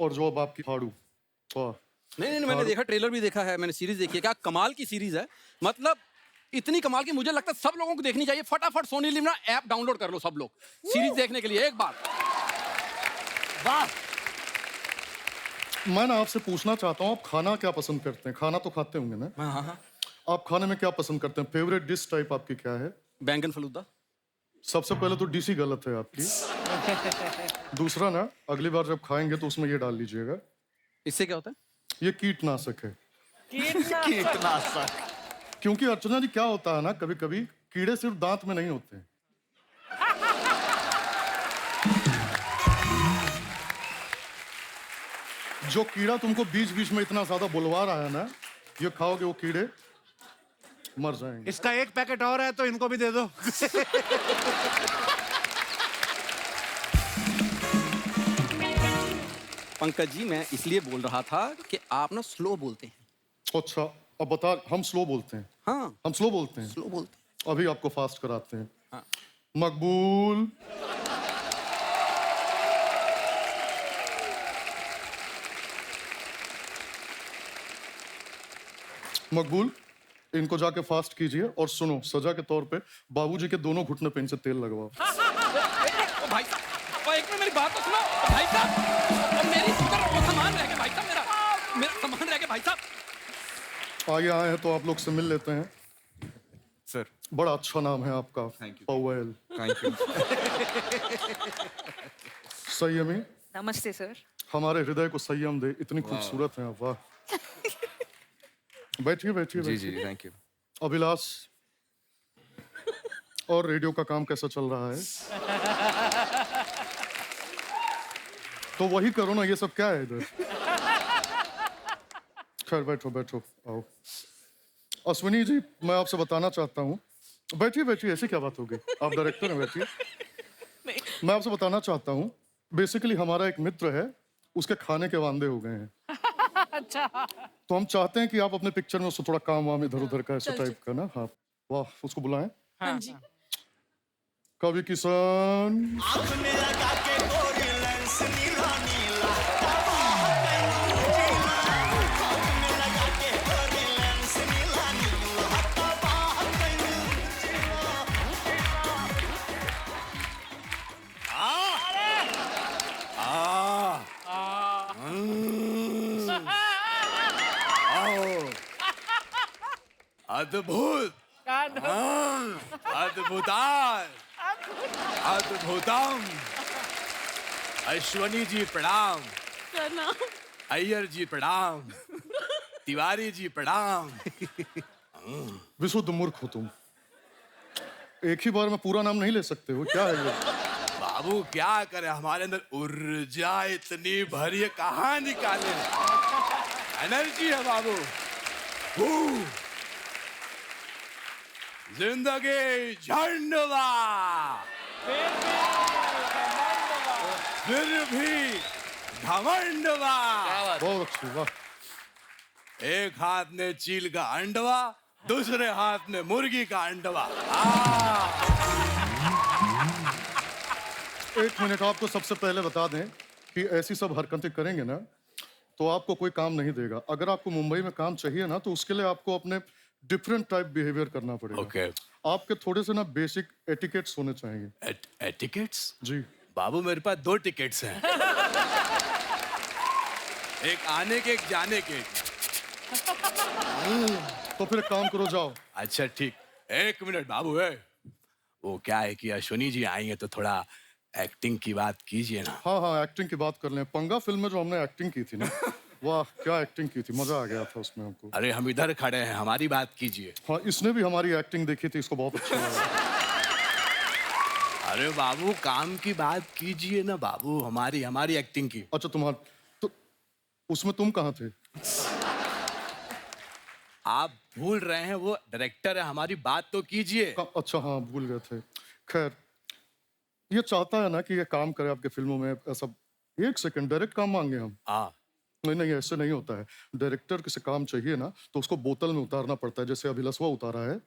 और जो अब आपकी फाड़ू। वाह, नहीं नहीं, मैंने देखा, ट्रेलर भी देखा है, मैंने सीरीज देखी है, क्या कमाल की सीरीज है। मतलब इतनी कमाल की, मुझे लगता है सब लोगों को देखनी चाहिए। फटाफट सोनी लिव ना ऐप डाउनलोड कर लो सब लोग, सीरीज देखने के लिए एक बार। वाह। मैं ना आपसे पूछना चाहता हूँ, आप खाना क्या पसंद करते हैं? खाना तो खाते होंगे ना? हाँ हाँ। आप खाने में क्या पसंद करते हैं? फेवरेट डिश टाइप आपकी क्या है? बैंगन फलूदा। सबसे पहले तो डीसी गलत है आपकी। दूसरा ना, अगली बार जब खाएंगे तो उसमें ये डाल लीजिएगा। इससे क्या होता है? ये कीटनाशक है। कीटनाशक। क्योंकि अर्चना जी क्या होता है ना, कभी कभी कीड़े सिर्फ दांत में नहीं होते हैं। जो कीड़ा तुमको बीच बीच में इतना ज्यादा बुलवा रहा है ना, ये खाओगे वो कीड़े मर जाएंगे। इसका एक पैकेट और है तो इनको भी दे दो। पंकज जी, मैं इसलिए बोल रहा था कि आप ना स्लो बोलते हैं। अच्छा, अब बता, हम स्लो बोलते हैं? हाँ, हम स्लो बोलते हैं। स्लो बोलते हैं। अभी आपको फास्ट कराते हैं। हाँ। मकबूल। मकबूल, इनको जाके फास्ट कीजिए और सुनो, सजा के तौर पे बाबूजी के दोनों घुटने पे इनसे तेल लगवाओ। भाई साहब, एक मिनट मेरी बात तो सुनो। भाई साहब, और मेरी वो सामान रह गया भाई साहब, मेरा सामान रह गया भाई साहब। आगे आए हैं तो आप लोग से मिल लेते हैं। सर, बड़ा अच्छा नाम है आपका। Thank you. Pavel. Thank you. संयमी। नमस्ते सर। हमारे हृदय को संयम दे, इतनी खूबसूरत है आप। वाह। बैठिए बैठिए जी जी, बैठिए। Thank you. अभिलाष, और रेडियो का काम कैसा चल रहा है? तो वही करो ना, ये सब क्या है इधर? खैर, बैठो बैठो, आओ। अश्विनी जी, मैं आपसे बताना चाहता हूँ। बैठिए बैठिए, ऐसी क्या बात हो गई? आप डायरेक्टर हैं, बैठिए। मैं आपसे बताना चाहता हूँ, बेसिकली हमारा एक मित्र है, उसके खाने के वांदे हो गए हैं। अच्छा। तो हम चाहते हैं कि आप अपने पिक्चर में उसको थोड़ा काम वाम इधर उधर का ऐसा टाइप का ना। हाँ, वाह, उसको बुलाएं। हाँ जी। कवि किसान। अद्भुत, अद्भुतार, अद्भुतम। अश्वनी जी प्रणाम, अय्यर जी प्रणाम, तिवारी जी प्रणाम। विशुद्ध मूर्ख हो तुम। एक ही बार में पूरा नाम नहीं ले सकते हो, क्या है ये? बाबू क्या करे, हमारे अंदर ऊर्जा इतनी भरी है, कहाँ निकाले? एनर्जी है बाबू। जिंदगी झंडवा, फिर भी घमंडवा। बहुत अच्छी, वाह। एक हाथ में चील का अंडवा, दूसरे हाथ में मुर्गी का अंडवा। एक मिनट, आपको सबसे पहले बता दें कि ऐसी सब हरकतें करेंगे ना तो आपको कोई काम नहीं देगा। अगर आपको मुंबई में काम चाहिए ना तो उसके लिए आपको अपने डिफरेंट टाइप बिहेवियर करना पड़ेगा। ओके। आपके थोड़े से ना बेसिक एटिकेट्स होने चाहिए। एटिकेट्स? जी बाबू, मेरे पास 2 टिकट्स हैं। एक आने के एक जाने के। तो फिर एक काम करो, जाओ। अच्छा ठीक, 1 मिनट बाबू है। वो क्या है कि अश्विनी जी आएंगे तो थोड़ा एक्टिंग की बात कीजिए ना। हाँ हाँ, एक्टिंग की बात कर लें। पंगा फिल्म में जो हमने एक्टिंग की थी ना, वाह क्या एक्टिंग की थी, मजा आ गया था उसमें हमको। अरे हम इधर खड़े हैं, हमारी बात कीजिए। हाँ, इसने भी हमारी एक्टिंग देखी थी, इसको बहुत अच्छा लगा। अरे बाबू काम की बात कीजिए ना बाबू, हमारी एक्टिंग की। अच्छा तुम्हारा तो उसमें तुम कहाँ थे? आप भूल रहे हैं, वो डायरेक्टर है, हमारी बात तो कीजिए। अच्छा हाँ, भूल गए थे। खैर, ये चाहता है ना कि ये काम करे आपके फिल्मों में, ऐसा 1 सेकंड डायरेक्ट काम मांगे हम। नहीं नहीं, ऐसे नहीं होता है। डायरेक्टर किसी काम चाहिए ना तो उसको बोतल में उतारना पड़ता है, जैसे अभिलाषवा उतारा है।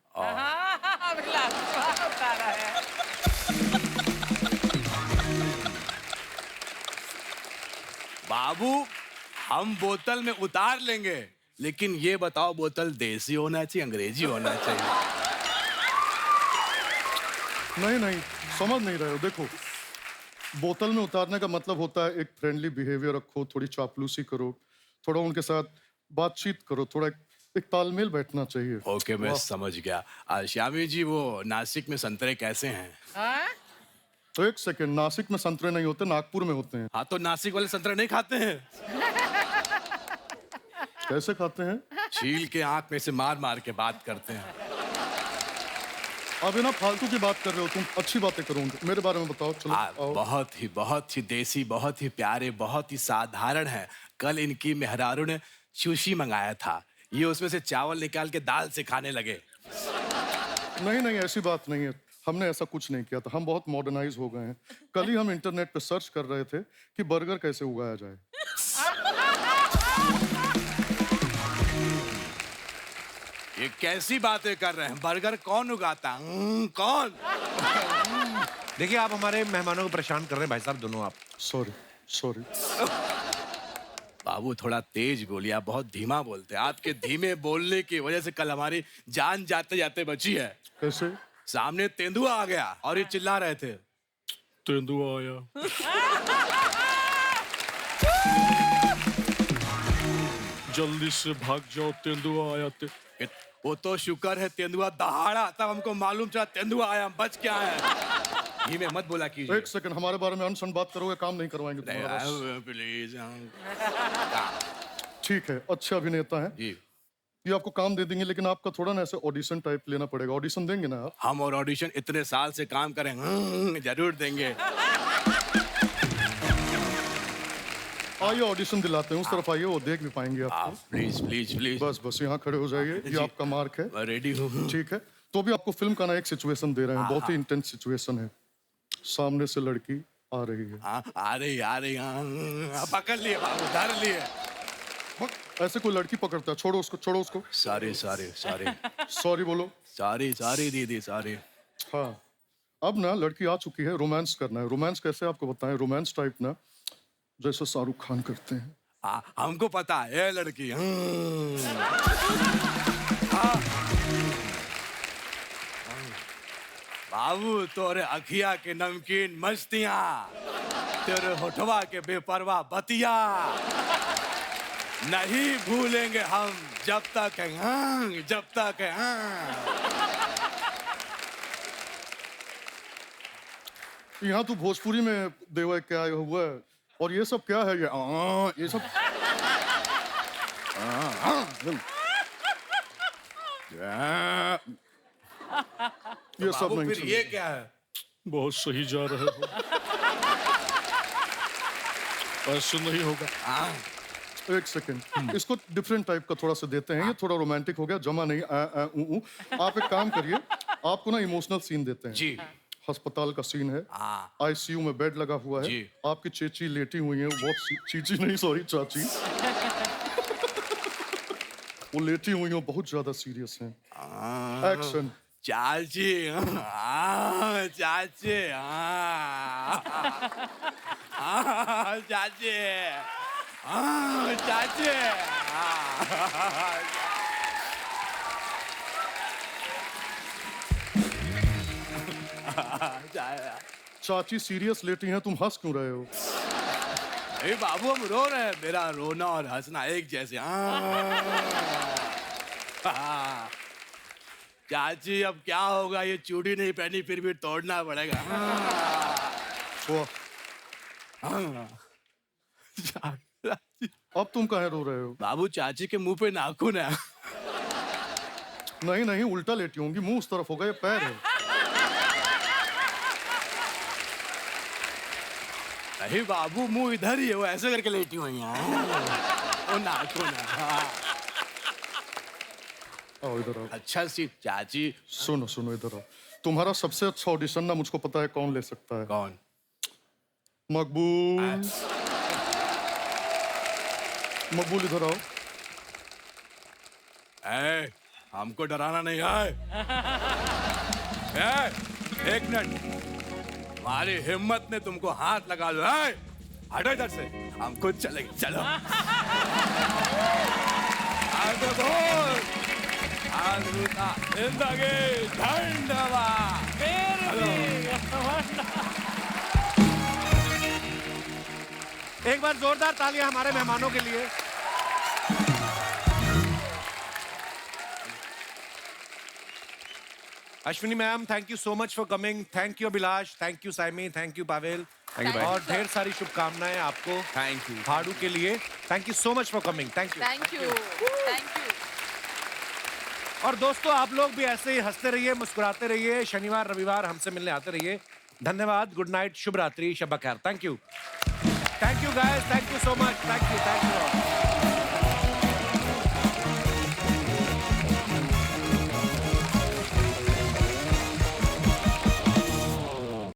बाबू हम बोतल में उतार लेंगे, लेकिन ये बताओ बोतल देसी होना चाहिए अंग्रेजी होना चाहिए? नहीं नहीं, समझ नहीं रहे हो। देखो, बोतल में उतारने का मतलब होता है एक फ्रेंडली बिहेवियर रखो, थोड़ी चापलूसी करो, थोड़ा उनके साथ बातचीत करो, थोड़ा एक तालमेल बैठना चाहिए। ओके, मैं समझ गया। श्यामी जी, वो नासिक में संतरे कैसे हैं? तो 1 सेकंड, नासिक में संतरे नहीं होते, नागपुर में होते हैं। हाँ, तो नासिक वाले संतरे नहीं खाते हैं? कैसे खाते हैं? छील के आंख में से मार मार के बात करते हैं। अब ना फालतू की बात कर रहे हो तुम, अच्छी बातें करो, मेरे बारे में बताओ। चलो आओ। बहुत ही देसी, बहुत ही प्यारे, बहुत ही साधारण है। कल इनकी मेहरारू ने सुशी मंगाया था, ये उसमें से चावल निकाल के दाल से खाने लगे। नहीं नहीं, ऐसी बात नहीं है, हमने ऐसा कुछ नहीं किया था। हम बहुत मॉडर्नाइज हो गए हैं। कल ही हम इंटरनेट पे सर्च कर रहे थे कि बर्गर कैसे उगाया जाए। ये कैसी बातें कर रहे हैं? बर्गर कौन उगाता? कौन? देखिए, आप हमारे मेहमानों को परेशान कर रहे हैं भाई साहब, दोनों आप। सॉरी। बाबू थोड़ा तेज बोलिए, आप बहुत धीमा बोलते हैं। आपके धीमे बोलने की वजह से कल हमारी जान जाते जाते बची है। कैसे? सामने तेंदुआ आ गया और ये चिल्ला रहे थे, तेंदुआ आया। जल्दी से भाग जाओ, तेंदुआ आया। वो तो शुक्र है तेंदुआ दहाड़ा, तब हमको मालूम चला तेंदुआ आया, हम बच के आए हैं। धीमे मत बोला कीजिए। 1 सेकंड, हमारे बारे में अनसन बात करोगे, काम नहीं करवाएंगे तुम्हारा। प्लीज। ठीक है, अच्छे अभिनेता हैं जी, ये आपको काम दे देंगे, लेकिन आपका थोड़ा ना ऐसे ऑडिशन टाइप लेना पड़ेगा। ऑडिशन देंगे ना आप? हम और ऑडिशन इतने साल से काम करें, जरूर देंगे। आइए ऑडिशन दिलाते हैं, उस तरफ आइए, वो देख भी पाएंगे आपको। Please please please. बस यहाँ खड़े हो जाइए, ये आपका मार्क है। मैं रेडी हूँ। ठीक है, तो भी आपको फिल्म का ना एक सिचुएशन दे रहे हैं, बहुत ही इंटेंस सिचुएशन है। सामने से लड़की आ रही है। आ रही। पकड़ लिए बाबू, धर लिए। ऐसे कोई लड़की पकड़ता है? छोड़ो उसको। सॉरी बोलो। सॉरी दीदी, सॉरी। हाँ, अब ना लड़की आ चुकी है, रोमांस करना है। रोमांस कैसे आपको बताएं? रोमांस टाइप ना जैसे शाहरुख खान करते हैं। हमको पता है लड़की। बाबू तोरे अखिया के नमकीन मस्तियां, तेरे होठवा के बेपरवाह बतिया नहीं भूलेंगे हम, जब तक यहाँ तू भोजपुरी में देवा क्या हुआ है, और ये सब क्या है? ये सब ये सब नहीं। फिर ये क्या है? बहुत सही जा रहे हो। ऐसे नहीं होगा। 1 सेकंड, इसको डिफरेंट टाइप का थोड़ा सा देते हैं। ये थोड़ा रोमांटिक हो गया, जमा नहीं। आप एक काम करिए, आपको ना इमोशनल सीन देते हैं। जी। अस्पताल का सीन है, आईसीयू में बेड लगा हुआ है, आपकी चेची लेटी हुई है, बहुत चीची नहीं, सॉरी चाची। वो लेटी हुई है, बहुत ज्यादा सीरियस है। एक्शन। चाची, चाची, चाची, चाची सीरियस लेटी हैं, तुम हंस क्यों रहे हो? अरे बाबू हम रो रहे हैं, मेरा रोना और हंसना एक जैसे। हाँ। चाची अब क्या होगा, ये चूड़ी नहीं पहनी फिर भी तोड़ना पड़ेगा। अब तुम काहे रो रहे हो? बाबू चाची के मुंह पे नाखून है। नहीं नहीं, उल्टा लेटी होंगी, मुंह उस तरफ होगा, ये पैर है। नहीं बाबू मुंह इधर ही है, वो ऐसे करके लेटी हुई है। वो नाखून है। हाँ। आओ इधर आओ। अच्छा सी चाची। सुनो सुनो इधर आओ। तुम्हारा सबसे अच्छा ऑडिशन ना मुझको पता है कौन ले सकता है। कौन? मकबूल। मकबूल इधर आओ। हमको डराना नहीं है। एक मिनट, हमारी हिम्मत ने तुमको हाथ लगा लो। हटो इधर से, हम खुद चलेंगे। चलो। जिंदगी धन्यवाद। एक बार जोरदार तालियां हमारे मेहमानों के लिए। Ashwini ma'am, thank you so much for coming. Thank you Abhilash, thank you Saimi, thank you Pavel, और ढेर सारी शुभकामनाएं आपको। थैंक यू हाडू के लिए। Thank you so much for coming. Thank you. Thank you, thank you. और दोस्तों आप लोग भी ऐसे ही हंसते रहिए, मुस्कुराते रहिए, शनिवार रविवार हमसे मिलने आते रहिए। धन्यवाद, गुड नाइट, शुभ रात्रि, शब खैर। Thank you guys, thank you so much, thank you.